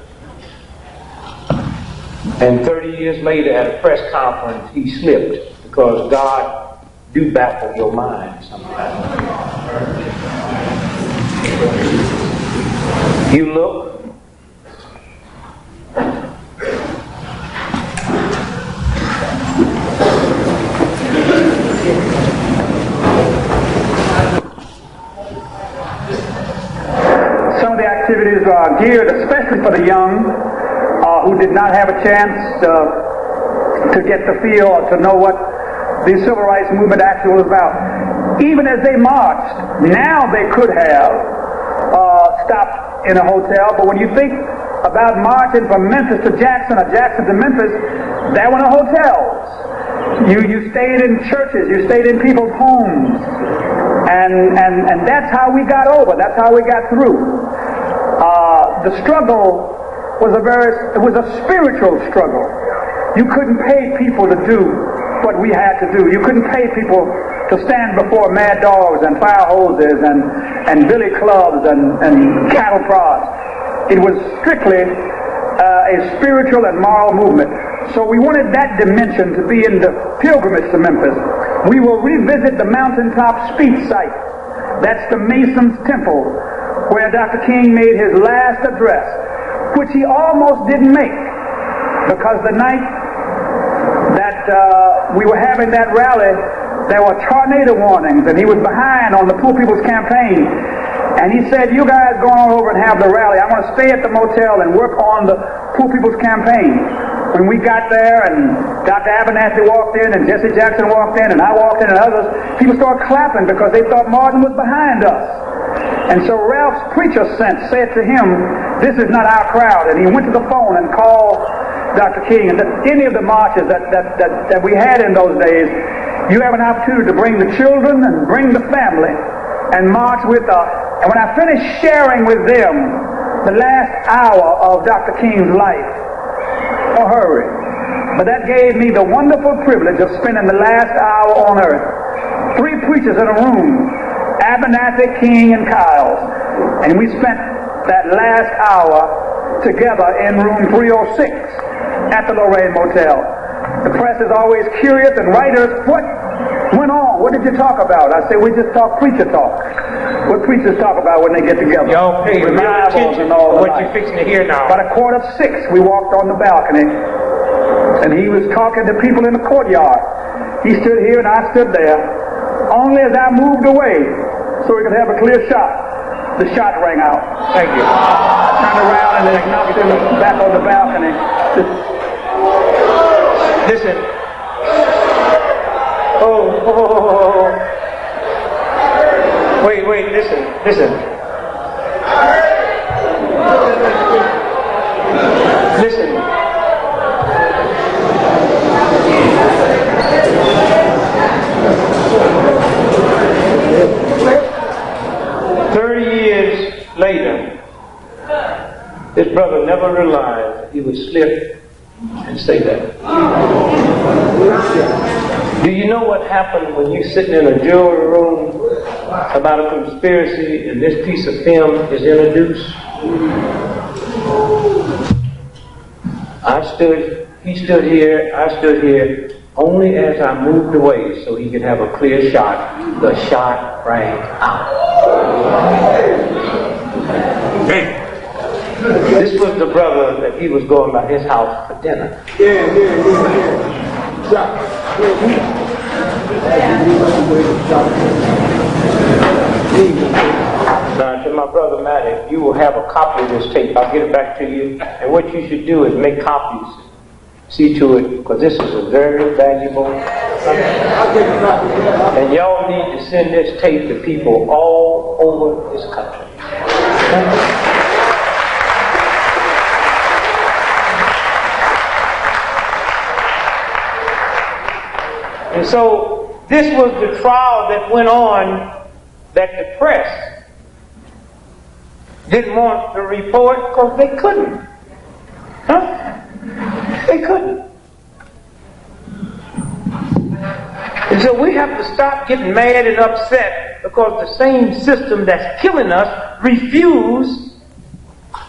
And 30 years later at a press conference, he slipped because God do baffle your mind sometimes. You look. Some of the activities are geared especially for the young who did not have a chance to get the feel or to know what the civil rights movement actually was about. Even as they marched, now they could have stopped in a hotel, but when you think about marching from Memphis to Jackson or Jackson to Memphis, there were no hotels. You stayed in churches, you stayed in people's homes, and that's how we got over, that's how we got through. The struggle was a spiritual struggle. You couldn't pay people to do what we had to do. You couldn't pay people to stand before mad dogs and fire hoses and billy clubs and cattle prods. It was strictly a spiritual and moral movement. So we wanted that dimension to be in the pilgrimage to Memphis. We will revisit the mountaintop speech site. That's the Mason's Temple, where Dr. King made his last address, which he almost didn't make, because the night that we were having that rally, there were tornado warnings, and he was behind on the Poor People's Campaign. And he said, you guys go on over and have the rally. I want to stay at the motel and work on the Poor People's Campaign. When we got there and Dr. Abernathy walked in and Jesse Jackson walked in and I walked in and others, people started clapping because they thought Martin was behind us. And so Ralph's preacher said to him, this is not our crowd. And he went to the phone and called Dr. King. And any of the marches that we had in those days, you have an opportunity to bring the children and bring the family and march with us. And when I finished sharing with them the last hour of Dr. King's life, no hurry, but that gave me the wonderful privilege of spending the last hour on earth. 3 preachers in a room Abernathy, King, and Kyles. And we spent that last hour together in room 306 at the Lorraine Motel. The press is always curious, and writers, what went on? What did you talk about? I say, we just talk preacher talk. What preachers talk about when they get together. Y'all pay real attention to what you're fixing to hear now. About 5:45, we walked on the balcony, and he was talking to people in the courtyard. He stood here and I stood there. Only as I moved away, so we could have a clear shot, the shot rang out. Thank you. I turned around and then knocked him back on the balcony. Listen. Oh. Wait, listen. Listen. 30 years later, this brother never realized he would slip and say that. Do you know what happened when you're sitting in a jury room about a conspiracy and this piece of film is introduced? He stood here, I stood here, only as I moved away so he could have a clear shot. The shot rang out. This was the brother that he was going by his house for dinner. Now, to my brother Matt, you will have a copy of this tape. I'll get it back to you. And what you should do is make copies. See to it, because this is a very valuable. And y'all need to send this tape to people all over this country. And so this was the trial that went on that the press didn't want to report because they couldn't. They couldn't. And so we have to stop getting mad and upset because the same system that's killing us refuse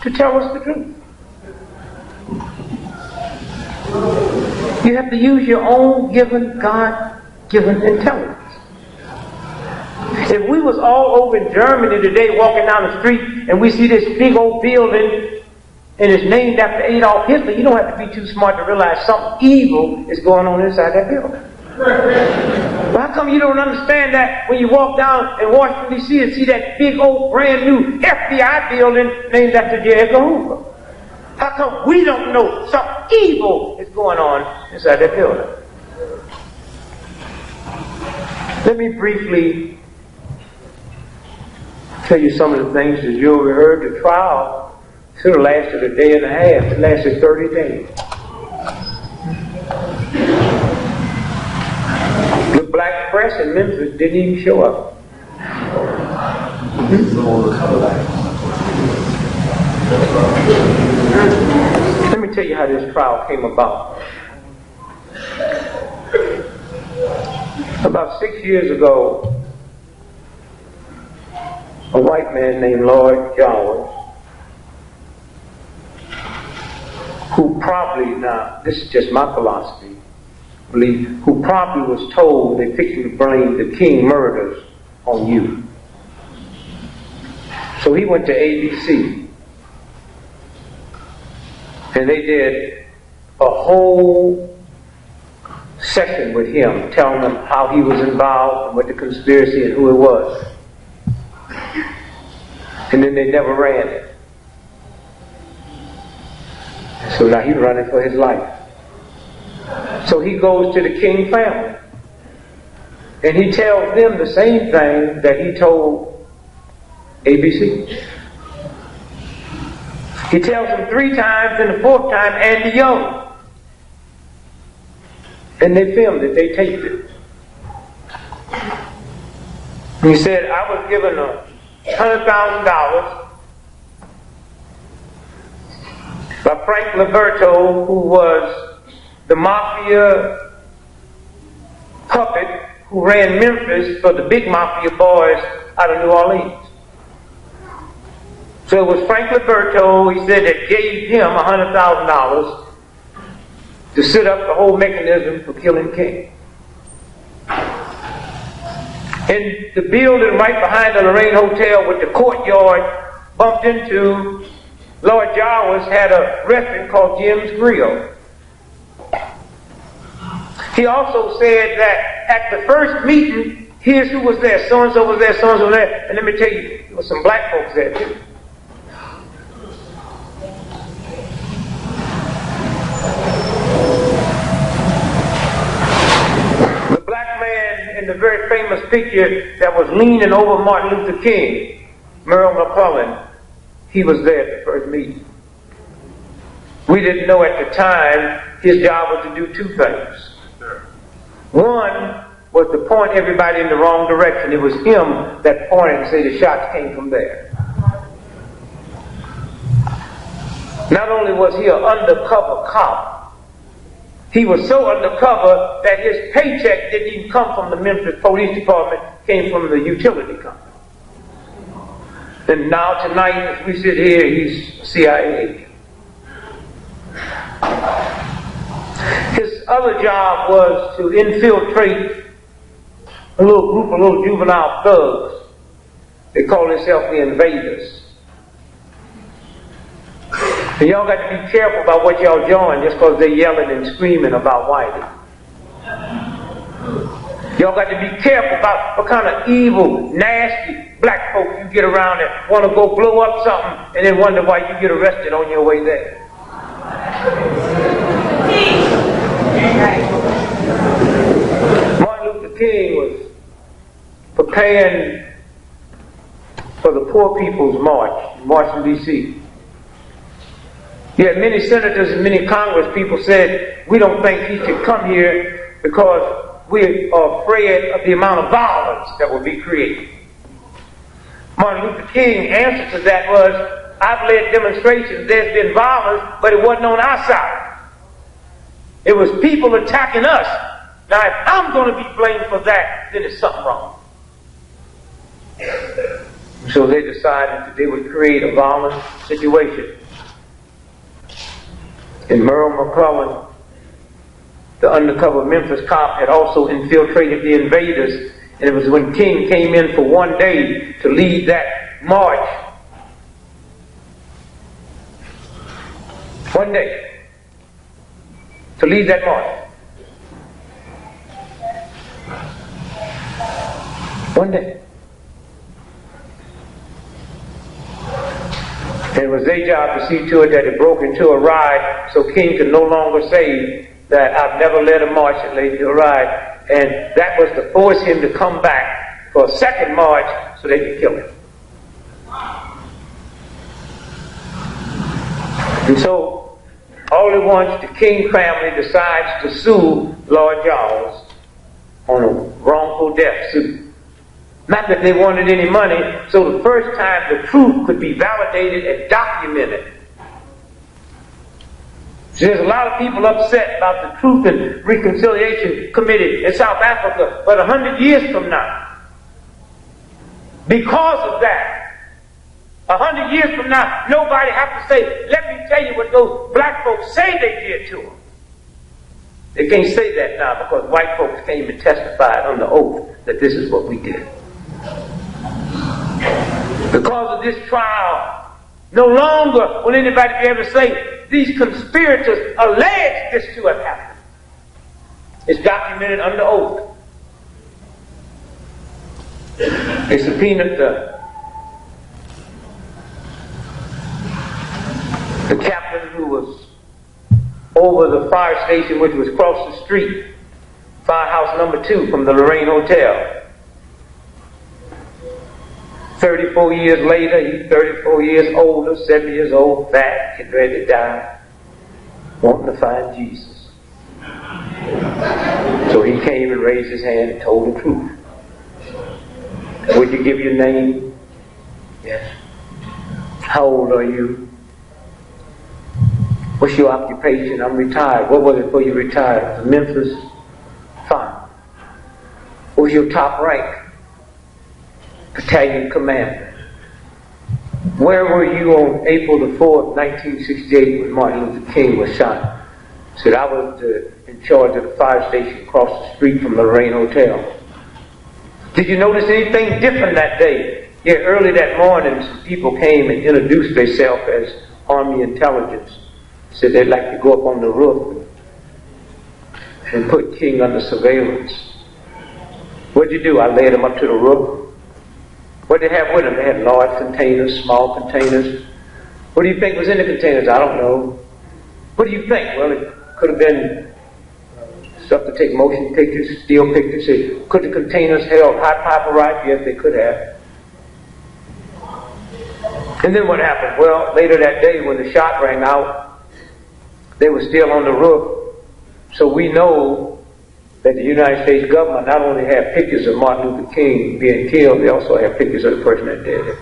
to tell us the truth. You have to use your own God-given intelligence. If we was all over in Germany today walking down the street and we see this big old building and it's named after Adolf Hitler, you don't have to be too smart to realize something evil is going on inside that building. Well, how come you don't understand that when you walk down in Washington, D.C. and see that big old brand new FBI building named after J. Edgar Hoover? How come we don't know something evil is going on inside that building? Let me briefly tell you some of the things that you heard. The trial should have lasted a day and a half. It lasted 30 days. The black press in Memphis didn't even show up. Let me tell you how this trial came about. About 6 years ago, a white man named Lloyd George, who probably, now this is just my philosophy, who probably was told they fixing to blame the King murders on you. So he went to ABC, and they did a whole session with him, telling him how he was involved and what the conspiracy and who it was. And then they never ran it. So now he's running for his life. So he goes to the King family. And he tells them the same thing that he told ABC. He tells them 3 times, and the 4th time, Andy Young. And they filmed it, they taped it. He said, I was given $100,000 by Frank Liberto, who was the mafia puppet who ran Memphis for the big mafia boys out of New Orleans. So it was Franklin Berthold, he said, that gave him $100,000 to set up the whole mechanism for killing King. In the building right behind the Lorraine Hotel with the courtyard bumped into, Lord Jarvis had a restaurant called Jim's Grill. He also said that at the first meeting, here's who was there, so-and-so was there, so-and-so was there, and let me tell you, there was some black folks there too. The black man in the very famous picture that was leaning over Martin Luther King, Merle McClellan, he was there at the first meeting. We didn't know at the time his job was to do two things. One was to point everybody in the wrong direction. It was him that pointed and said the shots came from there. Not only was he an undercover cop, he was so undercover that his paycheck didn't even come from the Memphis Police Department, came from the utility company. And now tonight, as we sit here, he's CIA agent. His other job was to infiltrate a little group of little juvenile thugs. They call themselves the Invaders. And y'all got to be careful about what y'all join just because they're yelling and screaming about Whitey. Y'all got to be careful about what kind of evil, nasty black folk you get around that want to go blow up something and then wonder why you get arrested on your way there. Martin Luther King was preparing for the Poor People's March in Washington, D.C. Yet many senators and many Congress people said, we don't think he should come here because we are afraid of the amount of violence that will be created. Martin Luther King's answer to that was, I've led demonstrations, there's been violence, but it wasn't on our side. It was people attacking us. Now, if I'm going to be blamed for that, then there's something wrong. So they decided that they would create a violent situation. And Merle McClellan, the undercover Memphis cop, had also infiltrated the Invaders. And it was when King came in for one day to lead that march. One day. To lead that march. One day. And it was their job to see to it that it broke into a ride so King could no longer say that I've never led a march that led to a ride. And that was to force him to come back for a second march so they could kill him. And so, all at once, the King family decides to sue Lord Jarvis on a wrongful death suit. Not that they wanted any money, so the first time the truth could be validated and documented. So there's a lot of people upset about the Truth and Reconciliation Committee in South Africa, but 100 years from now, because of that, 100 years from now, nobody has to say, let me tell you what those black folks say they did to them. They can't say that now because white folks came and testified under oath that this is what we did. Because of this trial, no longer will anybody be able to say these conspirators allege this to have happened. It's documented under oath. They subpoenaed the captain who was over the fire station, which was across the street, firehouse number 2 from the Lorraine Hotel. 34 years later, he's 34 years older, 70 years old, fat, getting ready to die, wanting to find Jesus. So he came and raised his hand and told the truth. Would you give your name? Yes. How old are you? What's your occupation? I'm retired. What was it before you retired? Memphis. Fine. What was your top rank? battalion commander. Where were you on April the 4th, 1968 when Martin Luther King was shot? Said, I was in charge of the fire station across the street from the Lorraine Hotel. Did you notice anything different that day? Yeah, early that morning, some people came and introduced themselves as Army intelligence. Said they'd like to go up on the roof and put King under surveillance. What'd you do? I led them up to the roof. What did they have with them? They had large containers, small containers. What do you think was in the containers? I don't know. What do you think? Well, it could have been stuff to take motion pictures, still pictures. Could the containers held hot paparazzi? Yes, they could have. And then what happened? Well, later that day when the shot rang out, they were still on the roof. So we know that the United States government not only had pictures of Martin Luther King being killed, they also had pictures of the person that did it.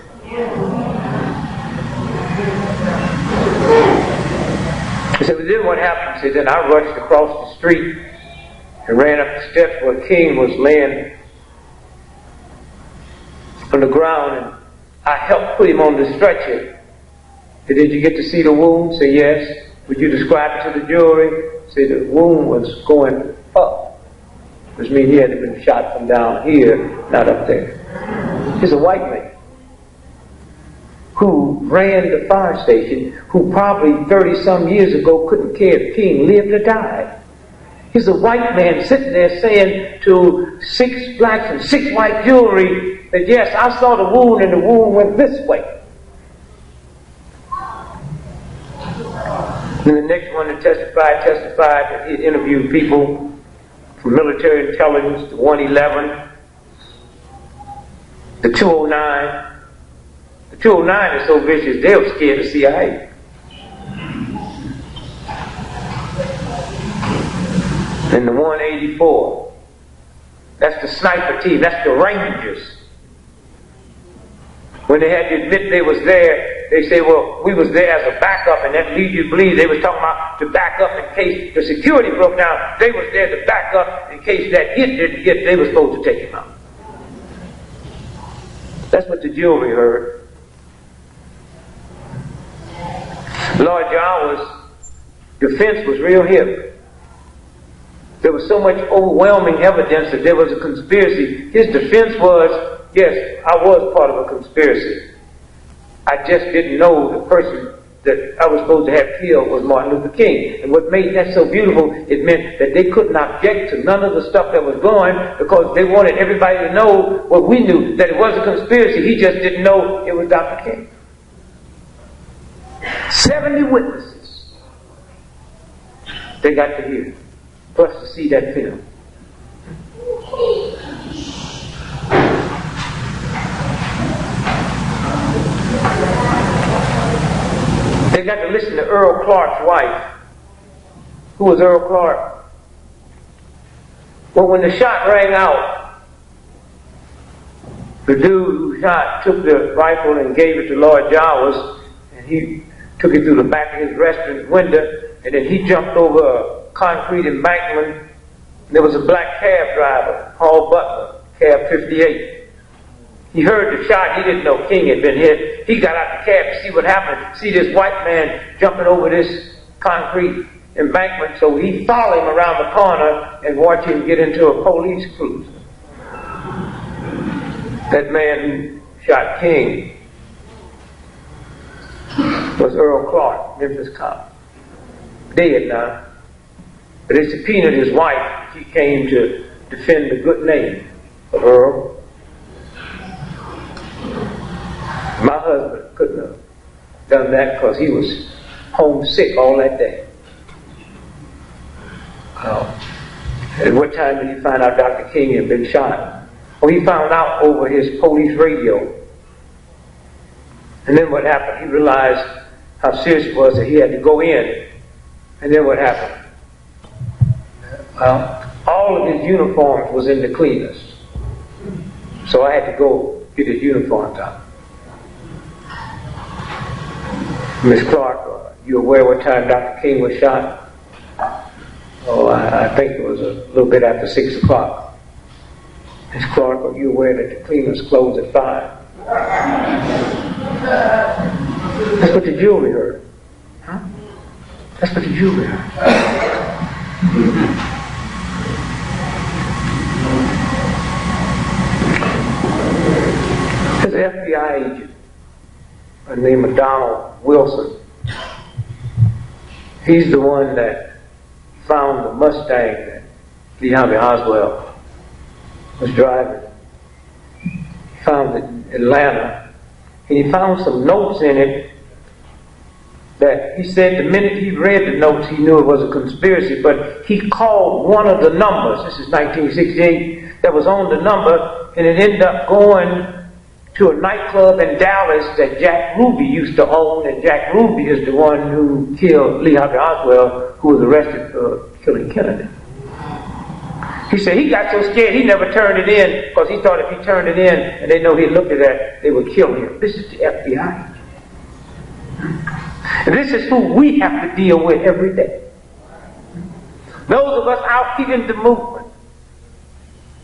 He said, then what happened? He said, then I rushed across the street and ran up the steps where King was laying on the ground, and I helped put him on the stretcher. Said, did you get to see the wound? Say, yes. Would you describe it to the jury? Say, the wound was going up. Which means he had been shot from down here, not up there. He's a white man who ran the fire station, who probably 30-some years ago couldn't care if King lived or died. He's a white man sitting there saying to 6 blacks and 6 white jury that, yes, I saw the wound and the wound went this way. And the next one that testified that he interviewed people from military intelligence, the 111, the 209. The 209 is so vicious, they were scared of CIA. And the 184, that's the sniper team, that's the Rangers. When they had to admit they was there, they say, well, we was there as a backup, and that leads you to believe they was talking about to back up in case the security broke down. They was there to back up in case that hit didn't hit, they were supposed to take him out. That's what the jury heard. Lord Jawa's defense was real heavy. There was so much overwhelming evidence that there was a conspiracy. His defense was, yes, I was part of a conspiracy. I just didn't know the person that I was supposed to have killed was Martin Luther King. And what made that so beautiful, it meant that they couldn't object to none of the stuff that was going because they wanted everybody to know what we knew, that it was a conspiracy. He just didn't know it was Dr. King. 70 witnesses they got to hear for us to see that film. They got to listen to Earl Clark's wife. Who was Earl Clark? Well, when the shot rang out, the dude who shot took the rifle and gave it to Lord Jawas, and he took it through the back of his restaurant window, and then he jumped over a concrete embankment. There was a black cab driver, Paul Butler, cab 58. He heard the shot. He didn't know King had been hit. He got out the cab to see what happened, see this white man jumping over this concrete embankment. So he followed him around the corner and watched him get into a police cruiser. That man who shot King was Earl Clark, Memphis cop. Dead now. But they subpoenaed his wife. She came to defend the good name of Earl. My husband couldn't have done that because he was homesick all that day. At what time did he find out Dr. King had been shot? Well, he found out over his police radio. And then what happened? He realized how serious it was that he had to go in. And then what happened? Well, all of his uniforms was in the cleaners. So I had to go get his uniforms out. Miss Clark, you aware what time Dr. King was shot? Oh, I think it was a little bit after 6 o'clock. Miss Clark, are you aware that the cleaners close at 5? That's what the jury heard. Huh? That's what the jury heard. There's an FBI agent named Donald Wilson. He's the one that found the Mustang that Lee Harvey Oswald was driving. He found it in Atlanta. And he found some notes in it that he said the minute he read the notes he knew it was a conspiracy, but he called one of the numbers, this is 1968, that was on the number, and it ended up going to a nightclub in Dallas that Jack Ruby used to own, and Jack Ruby is the one who killed Lee Harvey Oswald, who was arrested for killing Kennedy. He said he got so scared he never turned it in because he thought if he turned it in and they know he looked at that, they would kill him. This is the FBI. And this is who we have to deal with every day. Those of us out here in the movement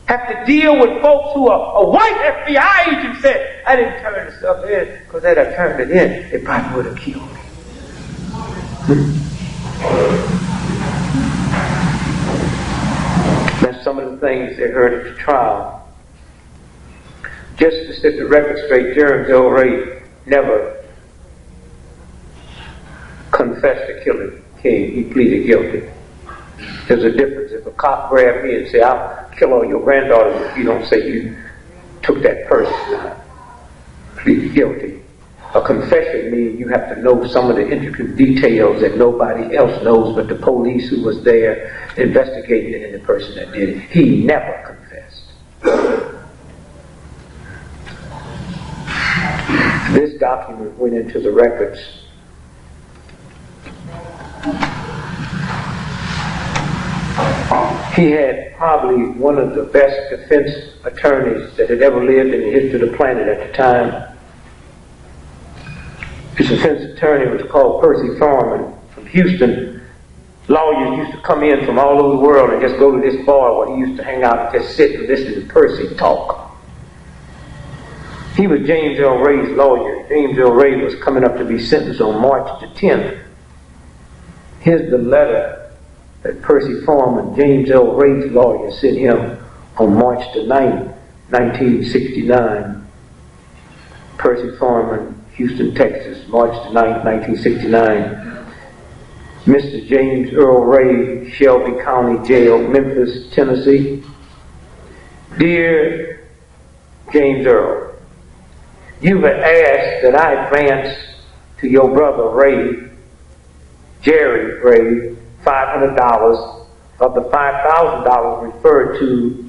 have to deal with folks who are a white FBI agent said, I didn't turn the stuff in because had I turned it in, they probably would have killed me. That's some of the things they heard at the trial. Just to set the record straight, James Earl Ray never confessed to killing King. He pleaded guilty. There's a difference. If a cop grabbed me and said, I'll kill all your granddaughters if you don't say you took that purse, I pleaded guilty. A confession means you have to know some of the intricate details that nobody else knows but the police who was there investigating it and the person that did it. He never confessed. This document went into the records. He had probably one of the best defense attorneys that had ever lived in the history of the planet at the time. His defense attorney was called Percy Foreman from Houston. Lawyers used to come in from all over the world and just go to this bar where he used to hang out and just sit and listen to Percy talk. He was James Earl Ray's lawyer. James Earl Ray was coming up to be sentenced on March the 10th. Here's the letter that Percy Foreman, James Earl Ray's lawyer, sent him on March the 9th, 1969. Percy Foreman, Houston, Texas, March the 9th, 1969. Mr. James Earl Ray, Shelby County Jail, Memphis, Tennessee. Dear James Earl, you've asked that I advance to your brother Ray, Jerry Ray, $500 of the $5,000 referred to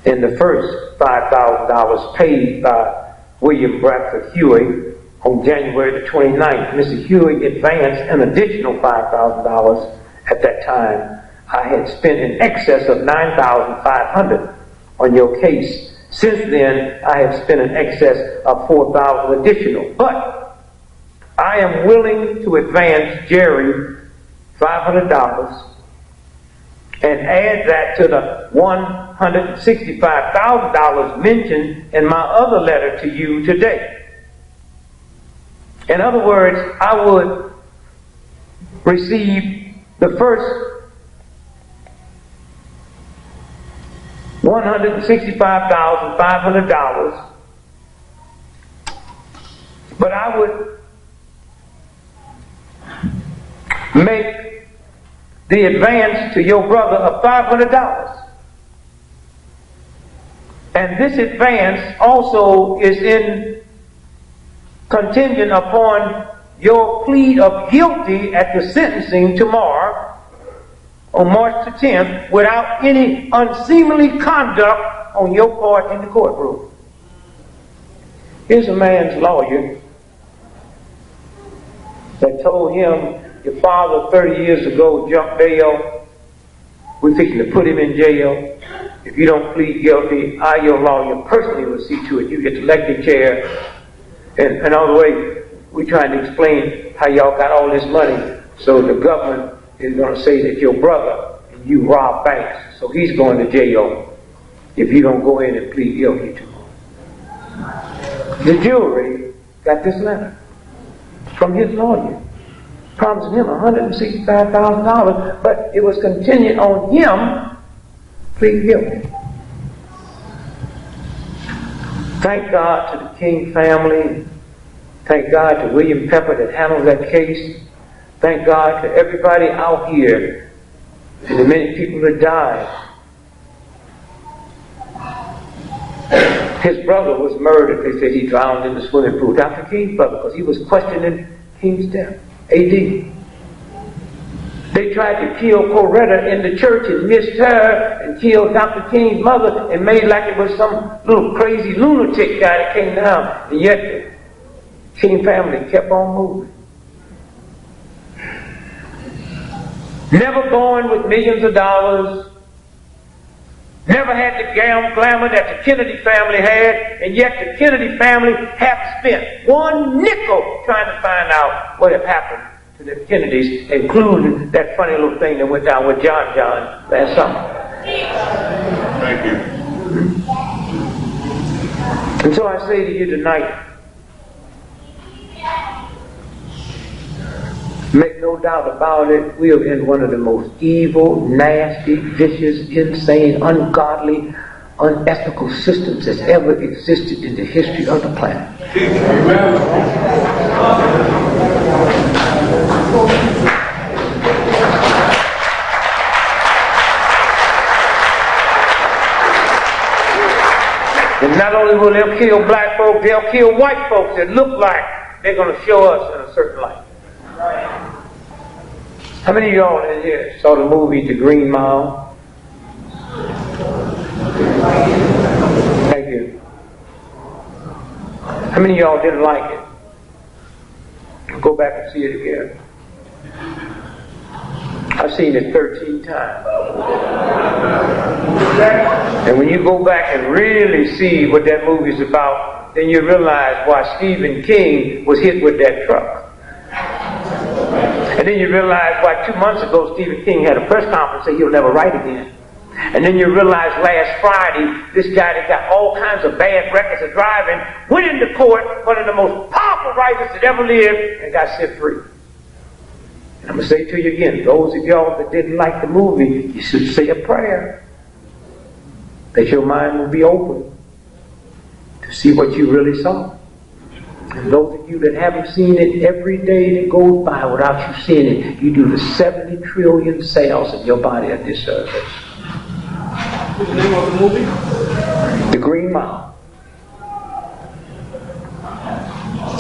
in the first $5,000 paid by William Bradford Huey on January the 29th. Mr. Huey advanced an additional $5,000. At that time, I had spent in excess of $9,500 on your case. Since then, I have spent in excess of $4,000 additional. But I am willing to advance Jerry $500 and add that to the $165,000 mentioned in my other letter to you today. In other words, I would receive the first $165,500, but I would make the advance to your brother of $500. And this advance also is in contingent upon your plea of guilty at the sentencing tomorrow on March the 10th without any unseemly conduct on your part in the courtroom. Here's a man's lawyer that told him, your father 30 years ago jumped bail. We're fixing to put him in jail. If you don't plead guilty, I, your lawyer, personally will see to it you get the lecture chair. And all the way, we're trying to explain how y'all got all this money. So the government is going to say that your brother and you robbed banks. So he's going to jail. if you don't go in and plead guilty to them. The jury got this letter from his lawyer, promising him $165,000, but it was contingent on him pleading guilty. Thank God to the King family. Thank God to William Pepper that handled that case. Thank God to everybody out here and the many people that died. His brother was murdered. They said he drowned in the swimming pool. Dr. King's brother, because he was questioning King's death. A.D. They tried to kill Coretta in the church and missed her and killed Dr. King's mother and made like it was some little crazy lunatic guy that came down. And yet the King family kept on moving. Never born with millions of dollars. Never had the glamour that the Kennedy family had, and yet the Kennedy family have spent one nickel trying to find out what had happened to the Kennedys, including that funny little thing that went down with John last summer. Thank you. And so I say to you tonight, make no doubt about it, we are in one of the most evil, nasty, vicious, insane, ungodly, unethical systems that's ever existed in the history of the planet. And not only will they kill black folks, they'll kill white folks that look like they're going to show us in a certain light. How many of y'all in here saw the movie The Green Mile? Thank you. How many of y'all didn't like it? Go back and see it again. I've seen it 13 times. And when you go back and really see what that movie's about, then you realize why Stephen King was hit with that truck. And then you realize why 2 months ago Stephen King had a press conference and said he'll never write again. And then you realize last Friday, this guy that got all kinds of bad records of driving went into court, one of the most powerful writers that ever lived, and got set free. And I'm going to say to you again, those of y'all that didn't like the movie, you should say a prayer that your mind will be open to see what you really saw. And those of you that haven't seen it, every day that goes by without you seeing it, you do the 70 trillion cells in your body a disservice. What's the name of the movie? The Green Mile.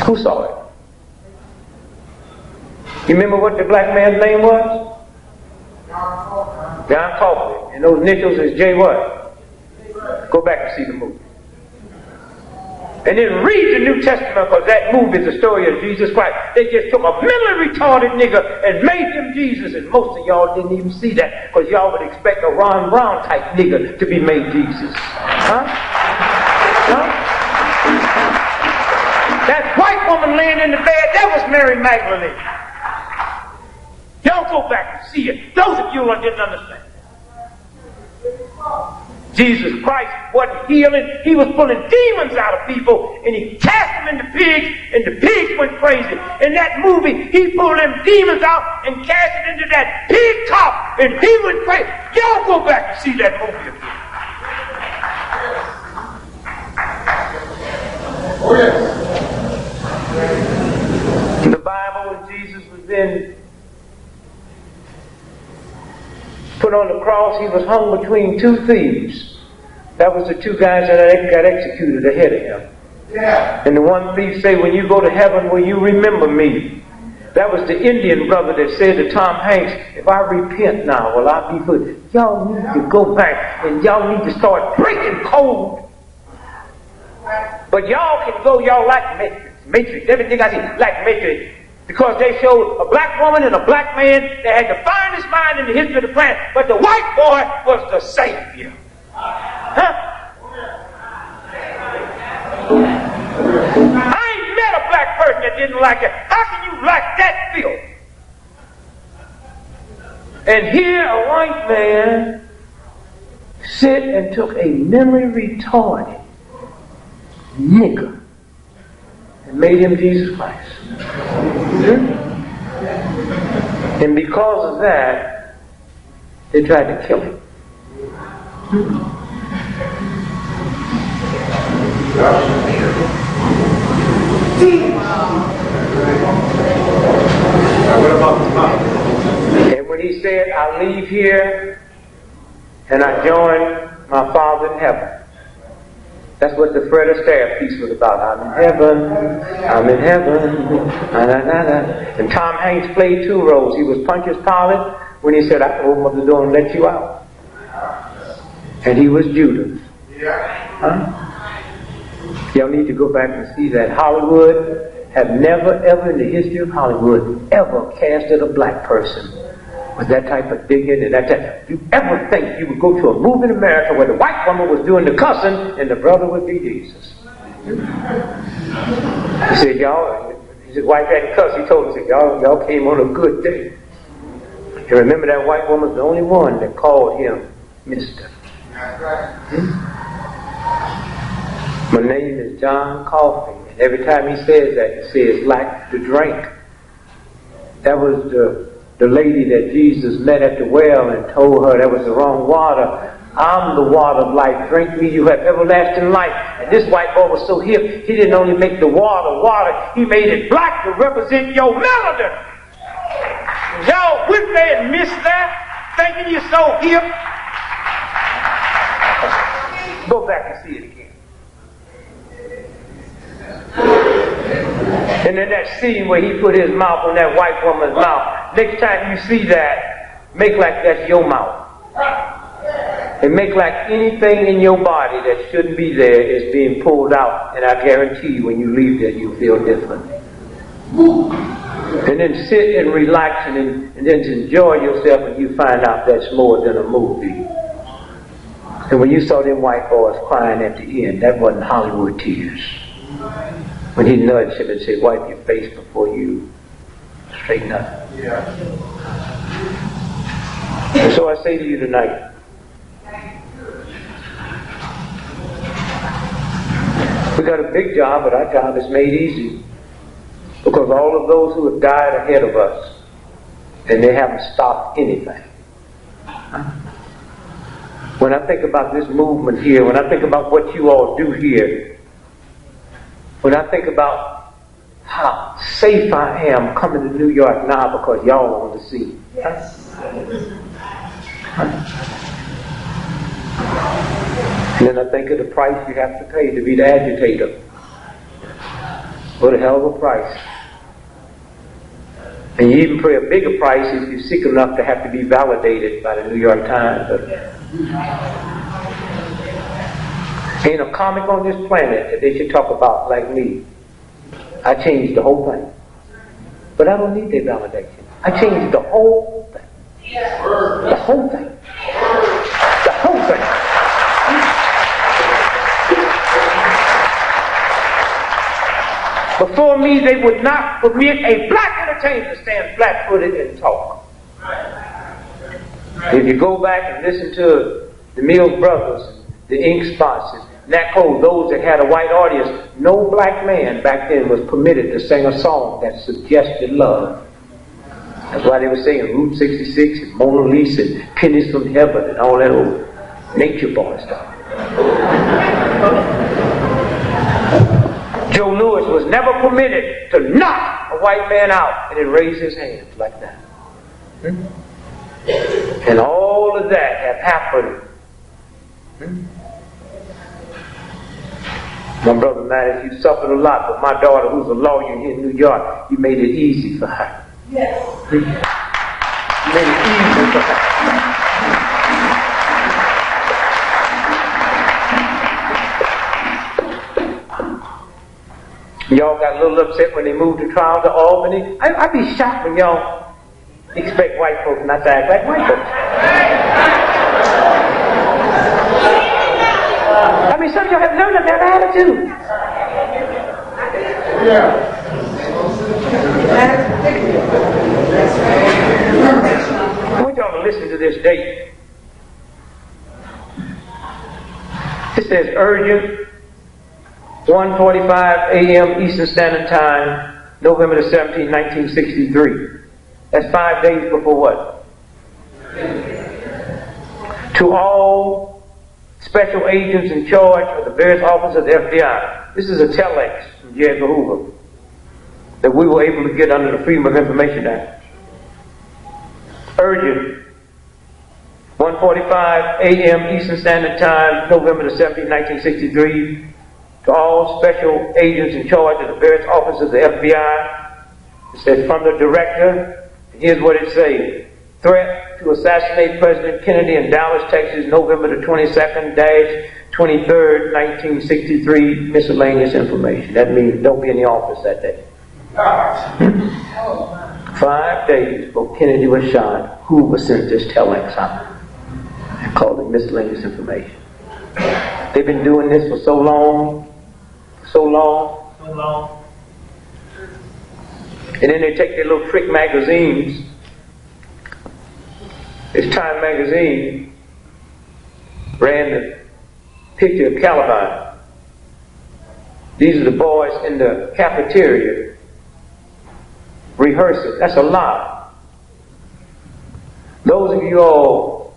Who saw it? You remember what the black man's name was? John Copley. And those initials is J what? Go back and see the movie. And then read the New Testament, because that movie is the story of Jesus Christ. They just took a mentally retarded nigga and made him Jesus, and most of y'all didn't even see that, because y'all would expect a Ron Brown type nigga to be made Jesus. Huh? That white woman laying in the bed, that was Mary Magdalene. Y'all go back and see it. Those of you who didn't understand. Jesus Christ wasn't healing. He was pulling demons out of people, and he cast them into pigs, and the pigs went crazy. In that movie, he pulled them demons out and cast it into that pig top, and he went crazy. Y'all go back and see that movie again. Oh, yes. In the Bible, when Jesus was then put on the cross, he was hung between two thieves. That was the two guys that got executed ahead of him. Yeah. And the one thief said, when you go to heaven, will you remember me? That was the Indian brother that said to Tom Hanks, if I repent now, will I be good? Y'all need to go back and y'all need to start breaking code. But y'all can go, y'all like Matrix. Everything I see, like Matrix. Because they showed a black woman and a black man that had the finest mind in the history of the planet. But the white boy was the savior. Huh? I ain't met a black person that didn't like it. How can you like that filth? And here a white man sit and took a mentally retarded nigger and made him Jesus Christ. And because of that, they tried to kill him. And when he said, I leave here and I join my Father in heaven. That's what the Fred Astaire piece was about. I'm in heaven, I'm in heaven. Na, na, na, na. And Tom Hanks played two roles. He was Pontius Pilate when he said, I opened up the door and let you out. And he was Judas. Huh? Y'all need to go back and see that. Hollywood have never, ever in the history of Hollywood ever casted a black person with that type of digging and that type. You ever think you would go to a movie in America where the white woman was doing the cussing and the brother would be Jesus? He said, y'all, his wife hadn't cussed. He told him, he said, y'all came on a good day. And remember that white woman's the only one that called him Mister. My name is John Coffey. And every time he says that, he says, like the drink. That was the lady that Jesus met at the well and told her that was the wrong water. I'm the water of life. Drink me, you have everlasting life. And this white boy was so hip, he didn't only make the water water, he made it black to represent your melanin. Y'all went there and missed that, thinking you're so hip. Go back and see it again. And then that scene where he put his mouth on that white woman's mouth. Next time you see that, make like that's your mouth. And make like anything in your body that shouldn't be there is being pulled out. And I guarantee you when you leave there, you'll feel different. And then sit and relax and then enjoy yourself and you find out that's more than a movie. And when you saw them white boys crying at the end, that wasn't Hollywood tears. When he nudged him and said, wipe your face before you straighten up. Yeah. And so I say to you tonight, we got a big job, but our job is made easy. Because all of those who have died ahead of us, and they haven't stopped anything. When I think about this movement here, when I think about what you all do here, when I think about how safe I am coming to New York now because y'all are on the scene. Yes. And then I think of the price you have to pay to be the agitator. What a hell of a price. And you even pay a bigger price if you're sick enough to have to be validated by the New York Times. Ain't a comic on this planet that they should talk about like me. I changed the whole thing. But I don't need their validation. I changed the whole thing. The whole thing. The whole thing. Before me, they would not permit a black entertainer to stand flat-footed and talk. If you go back and listen to the Mills Brothers, the Ink Spots, and Nat Cole, those that had a white audience, no black man back then was permitted to sing a song that suggested love. That's why they were singing Route 66 and Mona Lisa and Pennies from Heaven and all that old nature boy stuff. Joe Louis was never permitted to knock a white man out and then raise his hands like that. And all of that have happened. My brother Mattis, you suffered a lot, but my daughter, who's a lawyer here in New York, you made it easy for her. Yes. You made it easy for her. Y'all got a little upset when they moved the trial to Albany. I'd be shocked when y'all expect white folks not to act like white folks. I mean, some of y'all have learned of their attitude. Yeah. I want y'all to listen to this date. This says urgent, 1:45 a.m. Eastern Standard Time, November the 17th, 1963. That's 5 days before what? To all special agents in charge of the various offices of the FBI. This is a telex from GREgory that we were able to get under the Freedom of Information Act. Urgent, 1:45 a.m. Eastern Standard Time, November the 17th, 1963, to all special agents in charge of the various offices of the FBI. It says, from the director, here's what it says. Threat to assassinate President Kennedy in Dallas, Texas, November the 22nd, 23rd, 1963, miscellaneous information. That means don't be in the office that day. 5 days before Kennedy was shot, Hoover sent this telex out and called it miscellaneous information. They've been doing this for so long. And then they take their little trick magazines. This Time magazine ran the picture of Caliban. These are the boys in the cafeteria rehearsing. That's a lie. Those of you all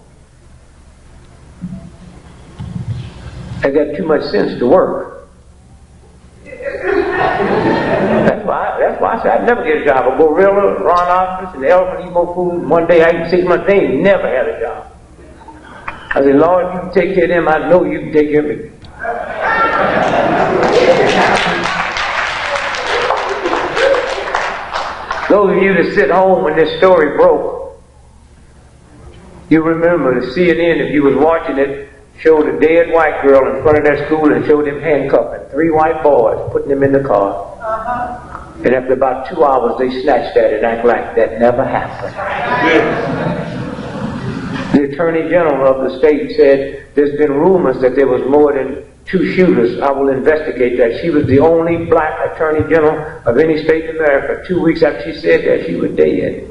have got too much sense to work. That's why I said I'd never get a job. A gorilla, rhinoceros, an elephant, eat more food. One day I eat 6 months. They ain't never had a job. I said, Lord, you can take care of them. I know you can take care of me. Those of you that sit home when this story broke, you remember the CNN, if you was watching it, showed a dead white girl in front of that school and showed them handcuffing 3 white boys, putting them in the car. And after about 2 hours, they snatched at it and act like that never happened. The Attorney General of the state said, there's been rumors that there was more than 2 shooters. I will investigate that. She was the only black Attorney General of any state in America. 2 weeks after she said that, she was dead.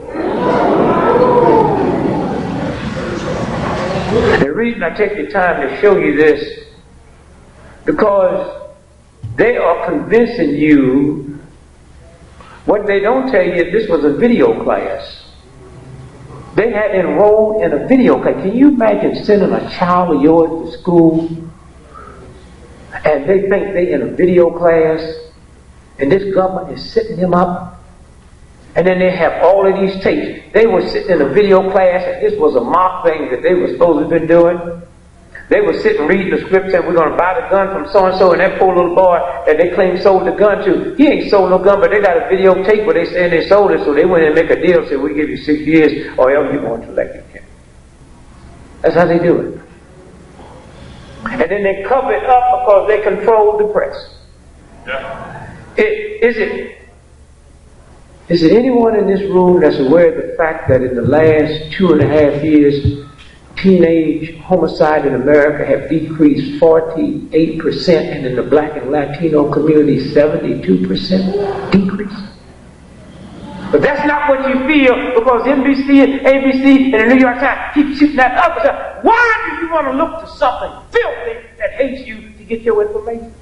The reason I take the time to show you this, because they are convincing you. What they don't tell you is this was a video class. They had enrolled in a video class. Can you imagine sending a child of yours to school and they think they're in a video class and this government is setting them up, and then they have all of these tapes. They were sitting in a video class and this was a mock thing that they were supposed to have been doing. They were sitting reading the script saying, we're going to buy the gun from so-and-so, and that poor little boy that they claim sold the gun to, he ain't sold no gun, but they got a videotape where they saying they sold it, so they went in and make a deal, said, we'll give you 6 years, or else you're going to electric camp. That's how they do it. And then they cover it up because they control the press. Yeah. Is it anyone in this room that's aware of the fact that in the last 2.5 years, teenage homicide in America have decreased 48%, and in the black and Latino community, 72% decrease? But that's not what you feel, because NBC and ABC and the New York Times keep shooting that up. So why do you want to look to something filthy that hates you to get your information?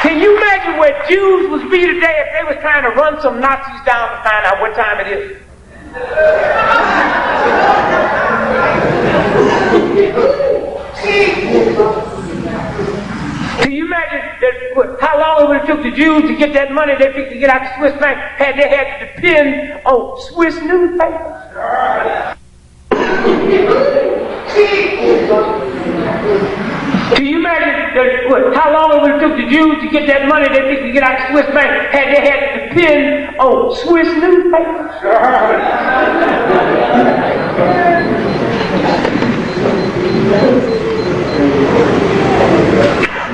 Can you imagine where Jews would be today if they was trying to run some Nazis down to find out what time it is? Can you imagine how long it would have took the Jews to get that money they picked to get out the Swiss bank? Had they had to depend on Swiss newspapers? Can you imagine how long it would have took the Jews to get that money they picked to get out the Swiss bank? Had they had to depend on Swiss newspapers?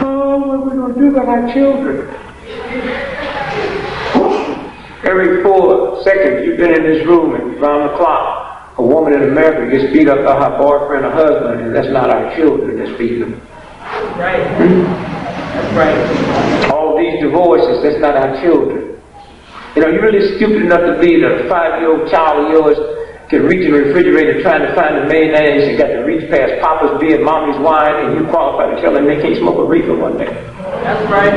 Oh, what are we going to do about our children? Every 4 seconds you've been in this room and round the clock, a woman in America gets beat up by her boyfriend or husband, and that's not our children that's beating them. Right. That's right. All these divorces, that's not our children. You know, you're really stupid enough to be the 5-year-old child of yours can reach in the refrigerator trying to find the mayonnaise and got to reach past Papa's beer and Mommy's wine, and you qualify to tell them they can't smoke a reefer one day. That's right.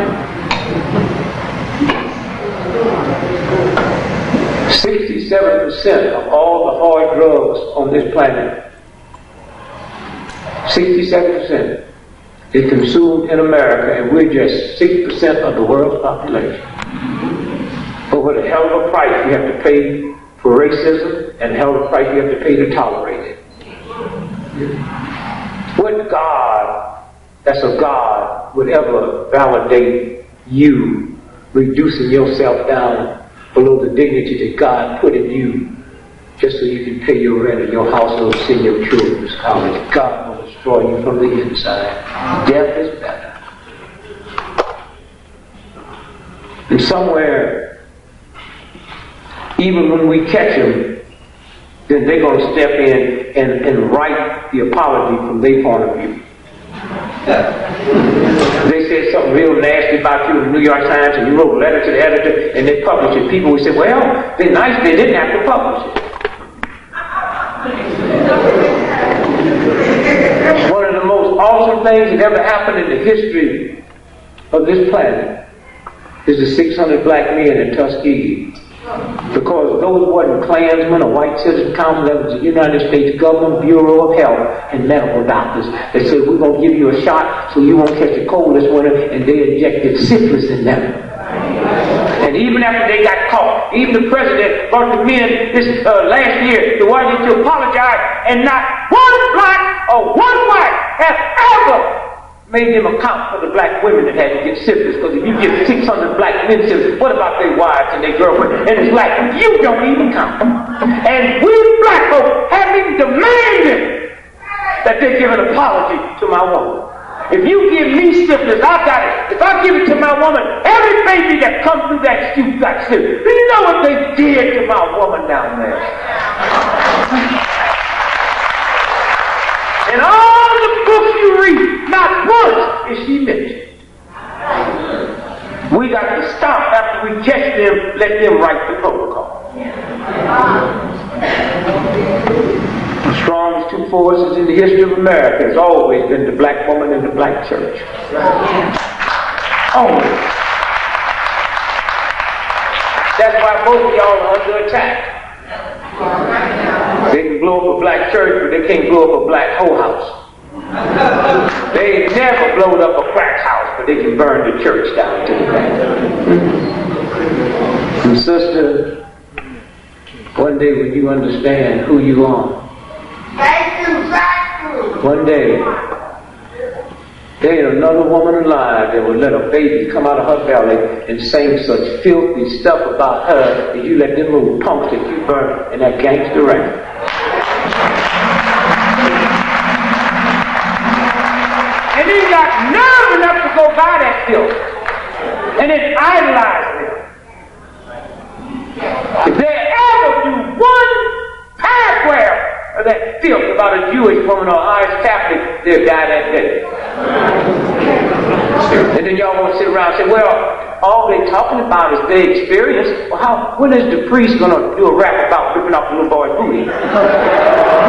67% of all the hard drugs on this planet, 67%, is consumed in America, and we're just 6% of the world's population. But what a hell of a price you have to pay for racism, and a hell of a price you have to pay to tolerate it. What God, that's a God, would ever validate you reducing yourself down below the dignity that God put in you just so you can pay your rent and your household, send your children to college? God will destroy you from the inside. Death is better. And somewhere, even when we catch them, then they're going to step in and write the apology from their point of view. They said something real nasty about you in the New York Times, and you wrote a letter to the editor, and they published it. People would say, well, they're nice, they didn't have to publish it. One of the most awesome things that ever happened in the history of this planet is the 600 black men in Tuskegee. Because those wasn't Klansmen or white citizen council, that was the United States Government Bureau of Health and medical doctors. They said, we're going to give you a shot so you won't catch a cold this winter, and they injected syphilis in them. And even after they got caught, even the president brought the men this last year to Washington to apologize, and not one black or one white has ever made them account for the black women that had to get syphilis. Because if you get 600 black men syphilis, what about their wives and their girlfriends? And it's like, you don't even count. And we black folks have been demanding that they give an apology to my woman. If you give me syphilis, I got it. If I give it to my woman, every baby that comes through that chute got syphilis. Do you know what they did to my woman down there? In all the books you read, not once is she mentioned. We got to stop after we catch them, let them write the protocol. The strongest two forces in the history of America has always been the black woman and the black church. Always. That's why both of y'all are under attack. They can blow up a black church, but they can't blow up a black hoe house. They ain't never blown up a crack house, but they can burn the church down to the ground. And sister, one day when you understand who you are, one day, there ain't another woman alive that would let a baby come out of her belly and say such filthy stuff about her that you let them little punks that you burn in that gangster record. And he got nerve enough to go buy that filth and then idolize them. If they ever do one paragraph of that filth about a Jewish woman or Irish Catholic, they'll die that day. And then y'all want to sit around and say, well, all they're talking about is their experience. Well, when is the priest going to do a rap about ripping off the little boy's booty?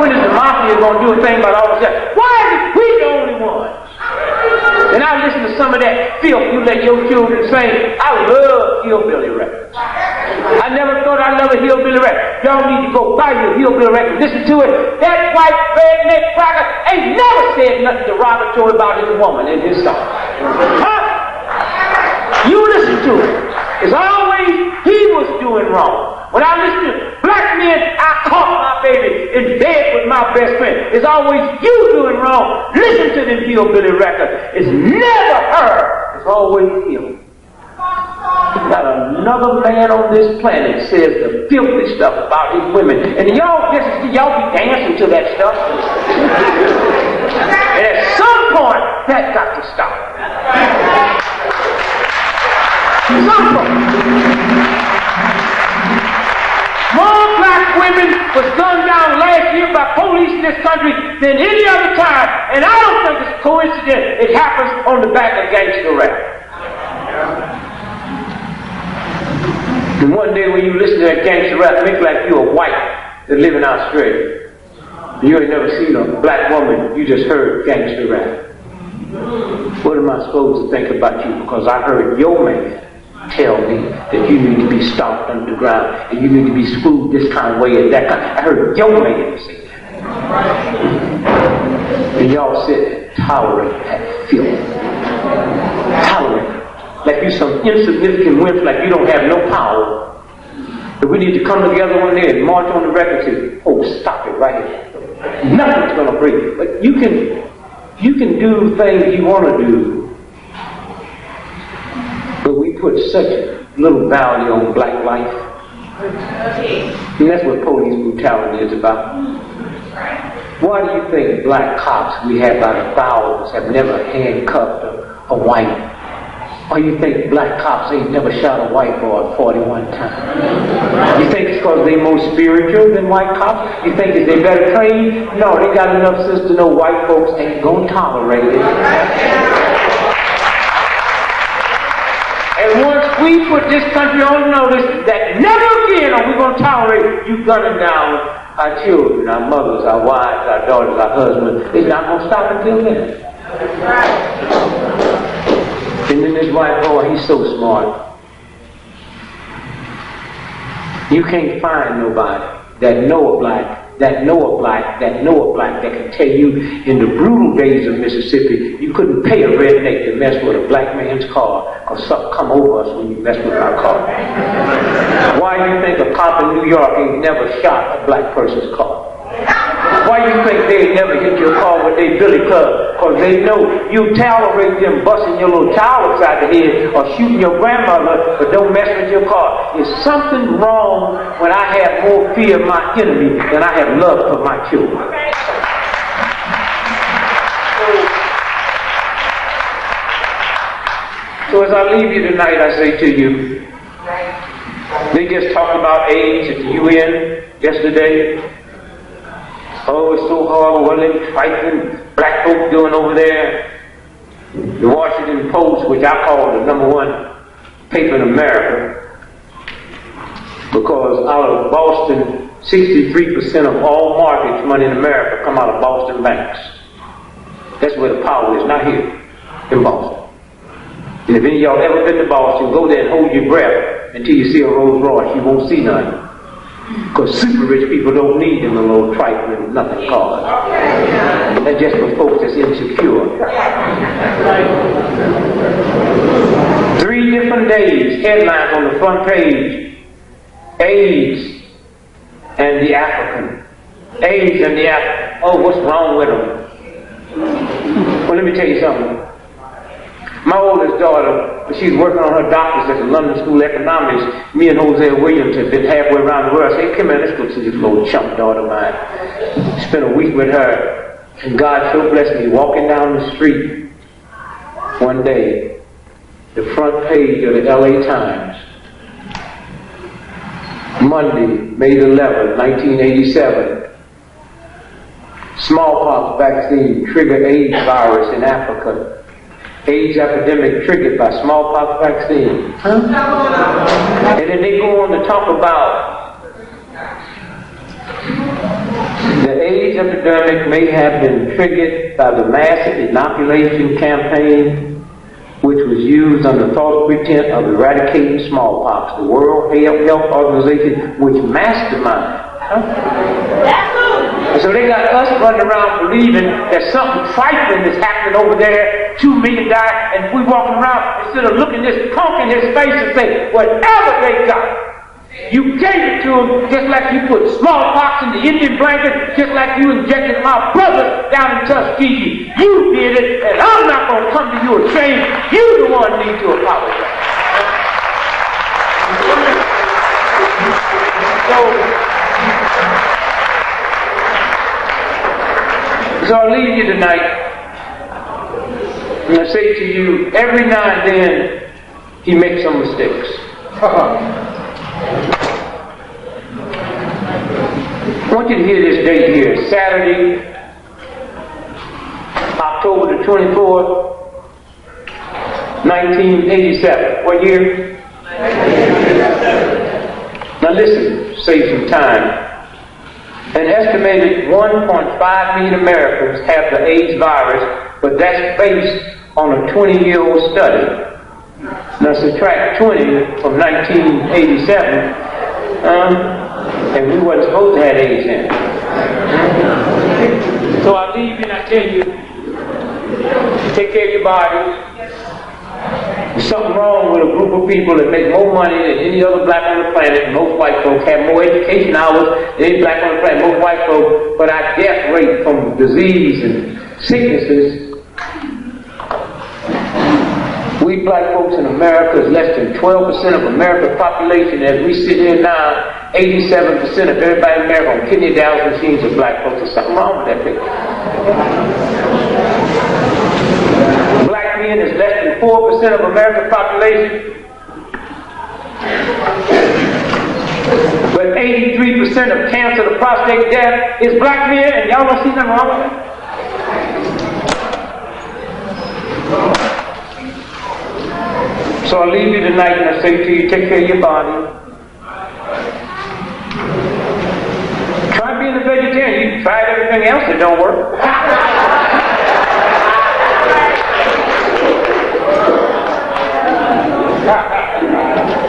When is the mafia going to do a thing about all of that? Why is it we the only ones? And I listen to some of that filth you let your children sing. I love hillbilly records. I never thought I'd love a hillbilly record. Y'all need to go buy your hillbilly record. Listen to it. That white redneck cracker ain't never said nothing derogatory about his woman in his song. Huh? You listen to it. It's always he was doing wrong. When I listen to black men, I caught my baby in bed with my best friend. It's always you doing wrong. Listen to them hillbilly records. It's never her. It's always him. Not another man on this planet says the filthy stuff about his women. And y'all be dancing to that stuff. And at some point, that got to stop. Some point. More black women was gunned down last year by police in this country than any other time. And I don't think it's a coincidence it happens on the back of gangster rap. And one day when you listen to that gangster rap, make like you're a white that live in Australia. You ain't never seen a black woman, you just heard gangster rap. What am I supposed to think about you? Because I heard your man tell me that you need to be stomped underground and you need to be screwed this kind of way and that kind. I heard your man say that. And y'all sit tolerate that filth. Tolerate. Like you some insignificant wimps, like you don't have no power. But we need to come together one day and march on the record and say, oh, stop it right here. Nothing's going to break it. But you can do things you want to do. But we put such little value on black life. And that's what police brutality is about. Why do you think black cops we have by the thousands have never handcuffed a white? Or you think black cops ain't never shot a white boy 41 times? You think it's because they more spiritual than white cops? You think that they better trained? No, they got enough sense to know white folks ain't gonna tolerate it. And once we put this country on notice that never again are we going to tolerate you gunning down our children, our mothers, our wives, our daughters, our husbands, it's not going to stop until then. And then this white boy, he's so smart. You can't find nobody that know a black that can tell you in the brutal days of Mississippi, you couldn't pay a redneck to mess with a black man's car because something come over us when you mess with our car. Why do you think a cop in New York ain't never shot a black person's car? Why do you think they ain't never hit your car with their billy club? Because they know you tolerate them busting your little child upside the head or shooting your grandmother, but don't mess with your car. Is something wrong when I have more fear of my enemy than I have love for my children? So as I leave you tonight, I say to you, they just talked about AIDS at the UN yesterday. Oh, it's so horrible. What are they fighting black folk doing over there? The Washington Post, which I call the #1 paper in America, because out of Boston, 63% of all mortgage money in America come out of Boston banks. That's where the power is, not here, in Boston. And if any of y'all ever been to Boston, go there and hold your breath until you see a Rolls Royce. You won't see none. Because super rich people don't need them little trifling nothing cars. That's just for folks that's insecure. 3 different days, headlines on the front page. AIDS and the African. AIDS and the African. Oh, what's wrong with them? Well, let me tell you something. My oldest daughter, she's working on her doctorate at the London School of Economics. Me and Hosea Williams have been halfway around the world. I say, come here, let's go see this little chump daughter of mine. Spent a week with her, and God so blessed me walking down the street one day, the front page of the LA Times, Monday, May the 11th, 1987. Smallpox vaccine triggered AIDS virus in Africa. AIDS epidemic triggered by smallpox vaccine. Huh? And then they go on to talk about the AIDS epidemic may have been triggered by the massive inoculation campaign which was used under false pretense of eradicating smallpox. The World Health Organization, which masterminded. Huh? And so they got us running around believing that something frightening is happening over there, 2 million die, and we walking around instead of looking this punk in his face and say, whatever they got, you gave it to them just like you put smallpox in the Indian blanket, just like you injected my brother down in Tuskegee. You did it, and I'm not going to come to you ashamed. You the one who need to apologize. So I'll leave you tonight, and I say to you, every now and then, he makes some mistakes. I want you to hear this date here, Saturday, October the 24th, 1987. What year? 1987. Now listen, save some time. An estimated 1.5 million Americans have the AIDS virus, but that's based on a 20-year-old study. Now subtract 20 from 1987, and we wasn't supposed to have AIDS in it. So I leave you and I tell you, take care of your body. There's something wrong with a group of people that make more money than any other black on the planet. Most white folks have more education hours than any black on the planet. Most white folks, but our death rate from disease and sicknesses, we black folks in America is less than 12% of America's population. As we sit here now, 87% of everybody in America on kidney dialysis machines are black folks. There's something wrong with that picture. Black men is less than 4% of America's population. But 83% of cancer, the prostate death, is black men, and y'all don't see nothing wrong with that. So I leave you tonight and I say to you, take care of your body. Try being a vegetarian. You tried everything else, it don't work.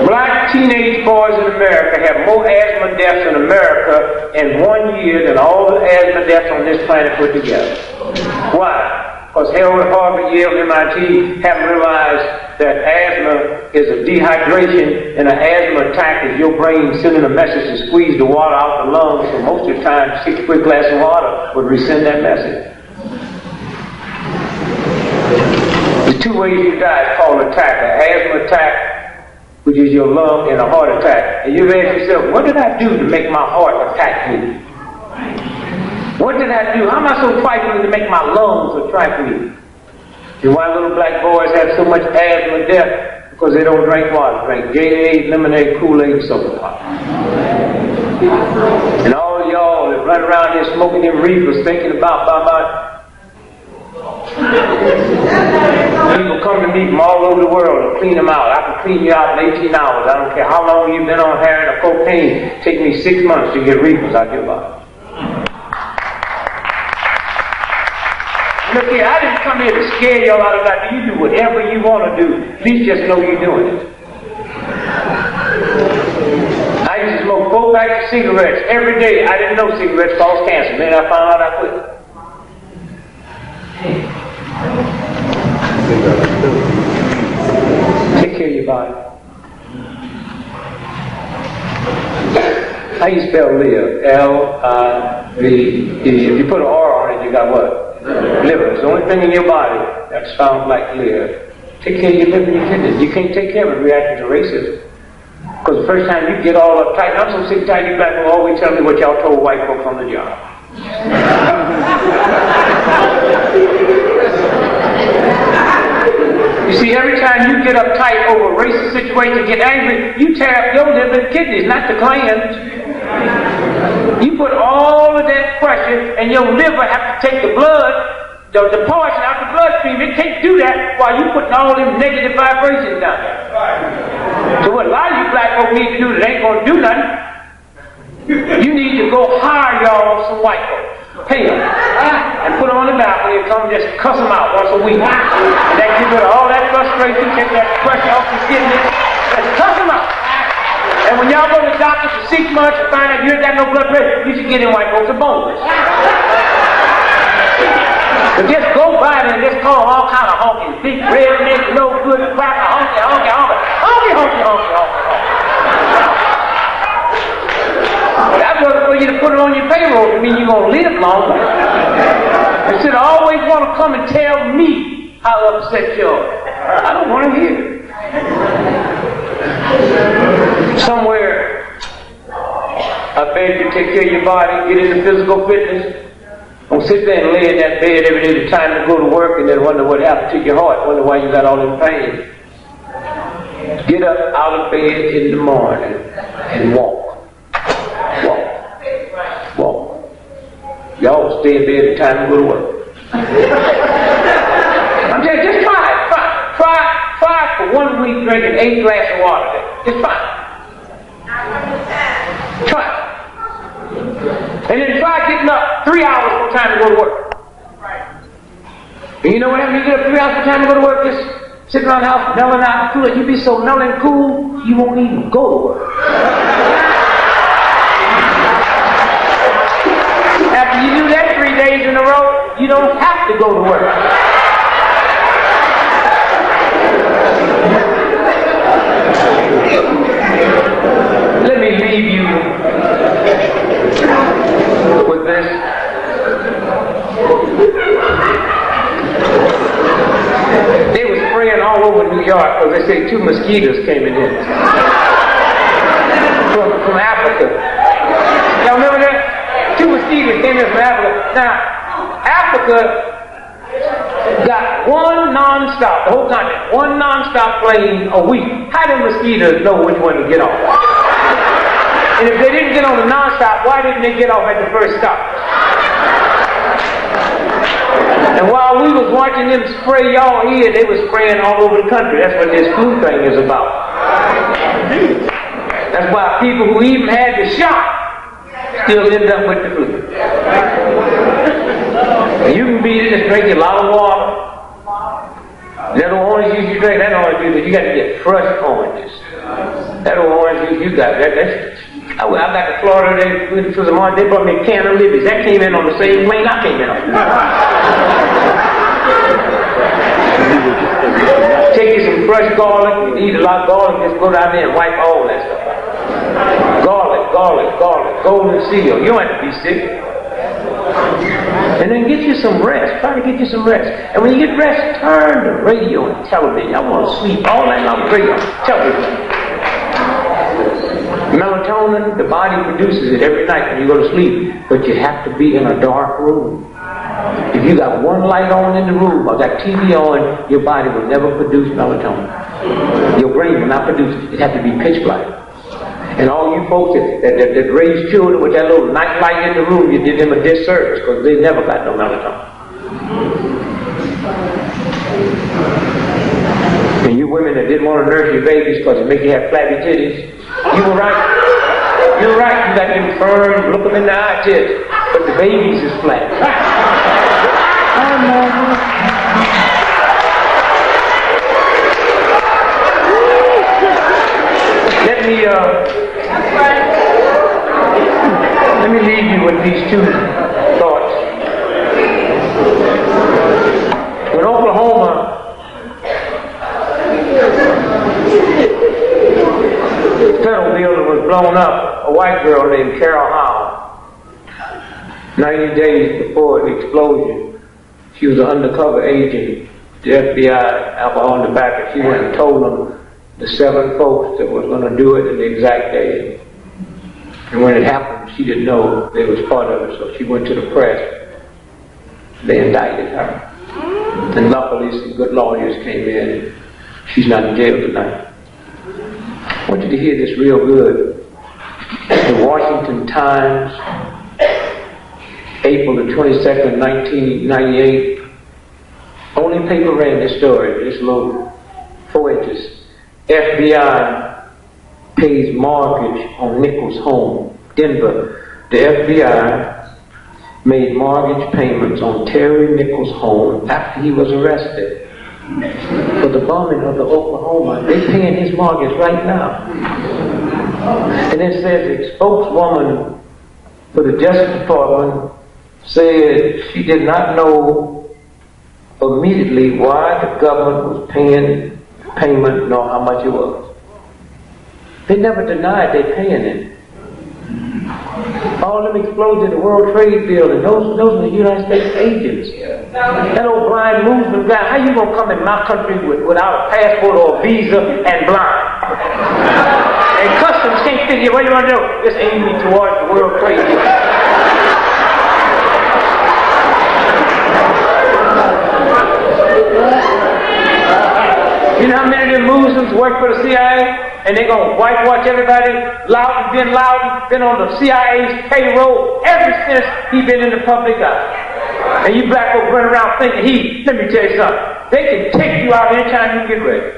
Black teenage boys in America have more asthma deaths in America in 1 year than all the asthma deaths on this planet put together. Why? Because Harvard, Yale, MIT haven't realized that asthma is a dehydration, and an asthma attack is your brain sending a message to squeeze the water out the lungs. So most of the time, 6 quick glasses of water would resend that message. There's 2 ways you die. It's called attack: an asthma attack, which is your lung, and a heart attack. And you've asked yourself, what did I do to make my heart attack me? What did I do? How am I so trifling to make my lungs so trifling? And why little black boys have so much asthma death? Because they don't drink water. Drink Gatorade, lemonade, Kool-Aid, soda pop. And all y'all that run around here smoking them reefers thinking about people come to me from all over the world to clean them out. I can clean you out in 18 hours. I don't care how long you've been on heroin or cocaine. Take me 6 months to get reefers out your body. Look here, I didn't come here to scare y'all out of that. You do whatever you want to do. At least just know you're doing it. I used to smoke 4 packs of cigarettes every day. I didn't know cigarettes cause cancer. Then I found out I quit. Take care of your body. How you spell live? L-I-V-E. If you put an R on it, you got what? Liver. It's the only thing in your body that sounds like liver. Take care of your liver and your kidneys. You can't take care of it reacting to racism. Because the first time you get all uptight, I'm so sick and tired, you black people always tell me what y'all told white folks on the job. You see, every time you get uptight over a racist situation, get angry, you tear up your liver and kidneys, not the glands. You put all of that pressure, and your liver have to take the blood, the portion out the bloodstream. It can't do that while you putting all them negative vibrations down there. So what a lot of you black folks need to do that ain't going to do nothing, you need to go hire y'all some white folks. Pay them. And put them on the balcony and come just cuss them out once a week. And that gets rid of all that frustration, take that pressure off your kidneys. Just cuss them out. And when y'all go to the doctor for 6 months and find out you ain't got no blood pressure, you should get in white folks a bonus. But just go by there and just call all kind of honkies. Big redneck, no good, cracker, honky, honky, honky. Honky, honky, honky, honky, honky. That's what for you to put it on your payroll to mean you're going to live longer. Instead of always want to come and tell me how upset you are. I don't want to hear it. Somewhere, I beg you to take care of your body, get into physical fitness. Don't sit there and lay in that bed every day, the time to go to work, and then wonder what happened to your heart, wonder why you got all them pain. Get up out of bed in the morning and walk. Walk. Y'all stay in bed the time to go to work. I'm telling you, just try it. Try for 1 week drinking 8 glasses of water a day. Just try it. Try it. And then 3 hours more time to go to work. And you know what happens? You get up 3 hours more time to go to work, just sitting around the house, melting out cool. You be so mellow and cool, you won't even go to work. After you do that 3 days in a row, you don't have to go to work. Let me leave you with this. They were spraying all over New York because they say 2 mosquitoes came in here from Africa. Y'all remember that? 2 mosquitoes came in from Africa. Now, Africa got one non-stop, the whole continent, one non-stop plane a week. How do mosquitoes know which one to get on? And if they didn't get on the non-stop, why didn't they get off at the first stop? And while we was watching them spray y'all here, they were spraying all over the country. That's what this flu thing is about. That's why people who even had the shot still end up with the flu. And you can beat it and drink a lot of water. That orange juice you drink, that orange juice, you got to get fresh oranges. That orange juice you got, I got to Florida, they brought me a can of Libby's. That came in on the same plane I came in on. Take you some fresh garlic. You eat a lot of garlic, just go down there and wipe all that stuff out. Garlic, golden seal. You don't have to be sick. And then get you some rest. Try to get you some rest. And when you get rest, turn the radio and television. I want to sleep all night long. Radio, television. Melatonin, the body produces it every night when you go to sleep, but you have to be in a dark room. If you got one light on in the room or got TV on, your body will never produce melatonin. Your brain will not produce it. It has to be pitch black. And all you folks that raise children with that little night light in the room, you did them a disservice because they never got no melatonin. And you women that didn't want to nurse your babies because it make you have flabby titties, you were right. You're right. You got them firm, look them in the eye tits, but the babies is flat. Let me leave you with these 2 thoughts. In Oklahoma, the federal building was blown up. A white girl named Carol Howe, 90 days before the explosion, she was an undercover agent. The FBI, alcohol in the back, and she went and told them the 7 folks that was going to do it in the exact day. And when it happened, she didn't know they was part of it, so she went to the press. They indicted her. And luckily some good lawyers came in. She's not in jail tonight. I want you to hear this real good. The Washington Times, April the 22nd, 1998. Only paper ran this story, this little 4 inches. FBI pays mortgage on Nichols' home, Denver. The FBI made mortgage payments on Terry Nichols' home after he was arrested for the bombing of the Oklahoma. They're paying his mortgage right now. And it says the spokeswoman for the Justice Department said she did not know immediately why the government was paying payment nor how much it was. They never denied they paying it. All them explosions in the World Trade Building, those are the United States agents. That old blind movement guy, how you gonna come in my country without a passport or a visa and blind? And customs can't figure, what do you want to do? Just aim me towards the World Trade Building. You know how many of them Muslims work for the CIA? And they're going to whitewash everybody. Loudon, bin Loudon, been on the CIA's payroll ever since he been in the public eye. And you black folks run around thinking let me tell you something. They can take you out anytime you get ready.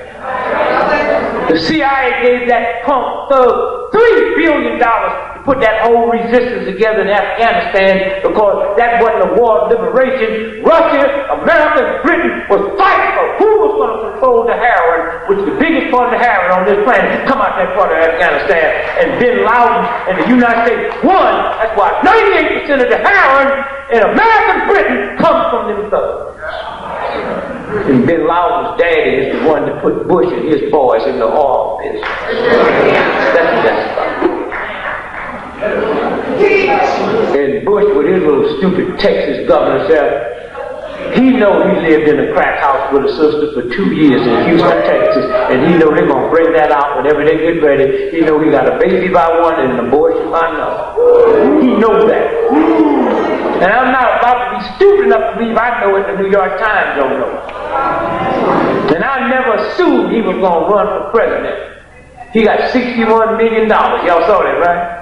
The CIA gave that punk thug $3 billion to put that whole resistance together in Afghanistan, because that wasn't a war of liberation. Russia, America, and Britain was fighting for who was going to control the heroin, which is the biggest part of the heroin on this planet, come out that part of Afghanistan. And Bin Laden and the United States won. That's why 98% of the heroin in America and Britain comes from them thugs. And Bin Laden's daddy is the one that put Bush and his boys in the oil business. That's what that's about. And Bush, with his little stupid Texas governor, said he know he lived in a crack house with a sister for 2 years in Houston, Texas, and he know they're gonna bring that out whenever they get ready. He know he got a baby by one and an abortion by another. He knows that. And I'm not about to be stupid enough to believe I know it. The New York Times don't know it. And I never assumed he was going to run for president. He got $61 million. Y'all saw that, right?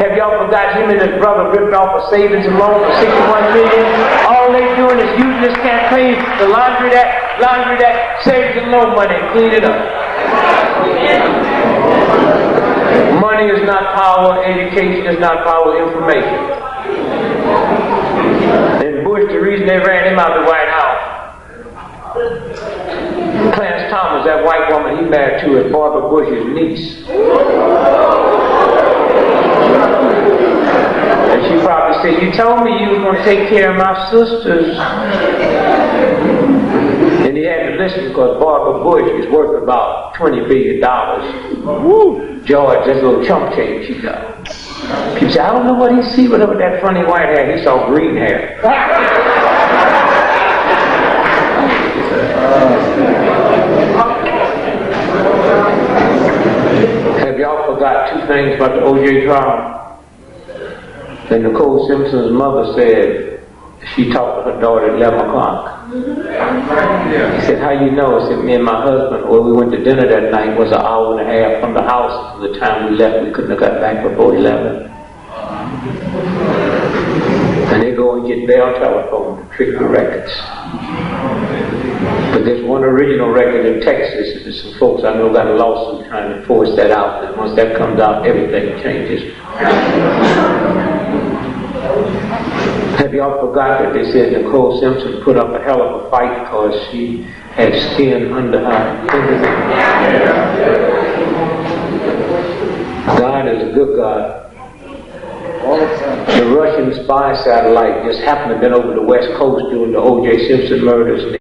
Have y'all forgot him and his brother ripped off a savings and loan for $61 million? All they doing is using this campaign to launder that savings and loan money and clean it up. Money is not power. Education is not power. Information. And Bush, the reason they ran him out of the White House, Clarence Thomas, that white woman he married to, is Barbara Bush's niece. And she probably said, "You told me you were going to take care of my sisters." And he had to listen, because Barbara Bush is worth about $20 billion. George, that little chump change she got. People say, "I don't know what he see with that funny white hair." He saw green hair. Have y'all forgot two things about the O.J. trial? And Nicole Simpson's mother said she talked to her daughter at 11 o'clock. He said, "How you know?" I said, "Me and my husband, well, we went to dinner that night, was an hour and a half from the house. From the time we left, we couldn't have got back before 11. And they go and get Bell Telephone to trick the records. But there's one original record in Texas, and some folks I know got a lawsuit trying to force that out. And once that comes out, everything changes. Have y'all forgot that they said Nicole Simpson put up a hell of a fight because she had skin under her fingernails? God is a good God. The Russian spy satellite just happened to have been over the West Coast during the O.J. Simpson murders.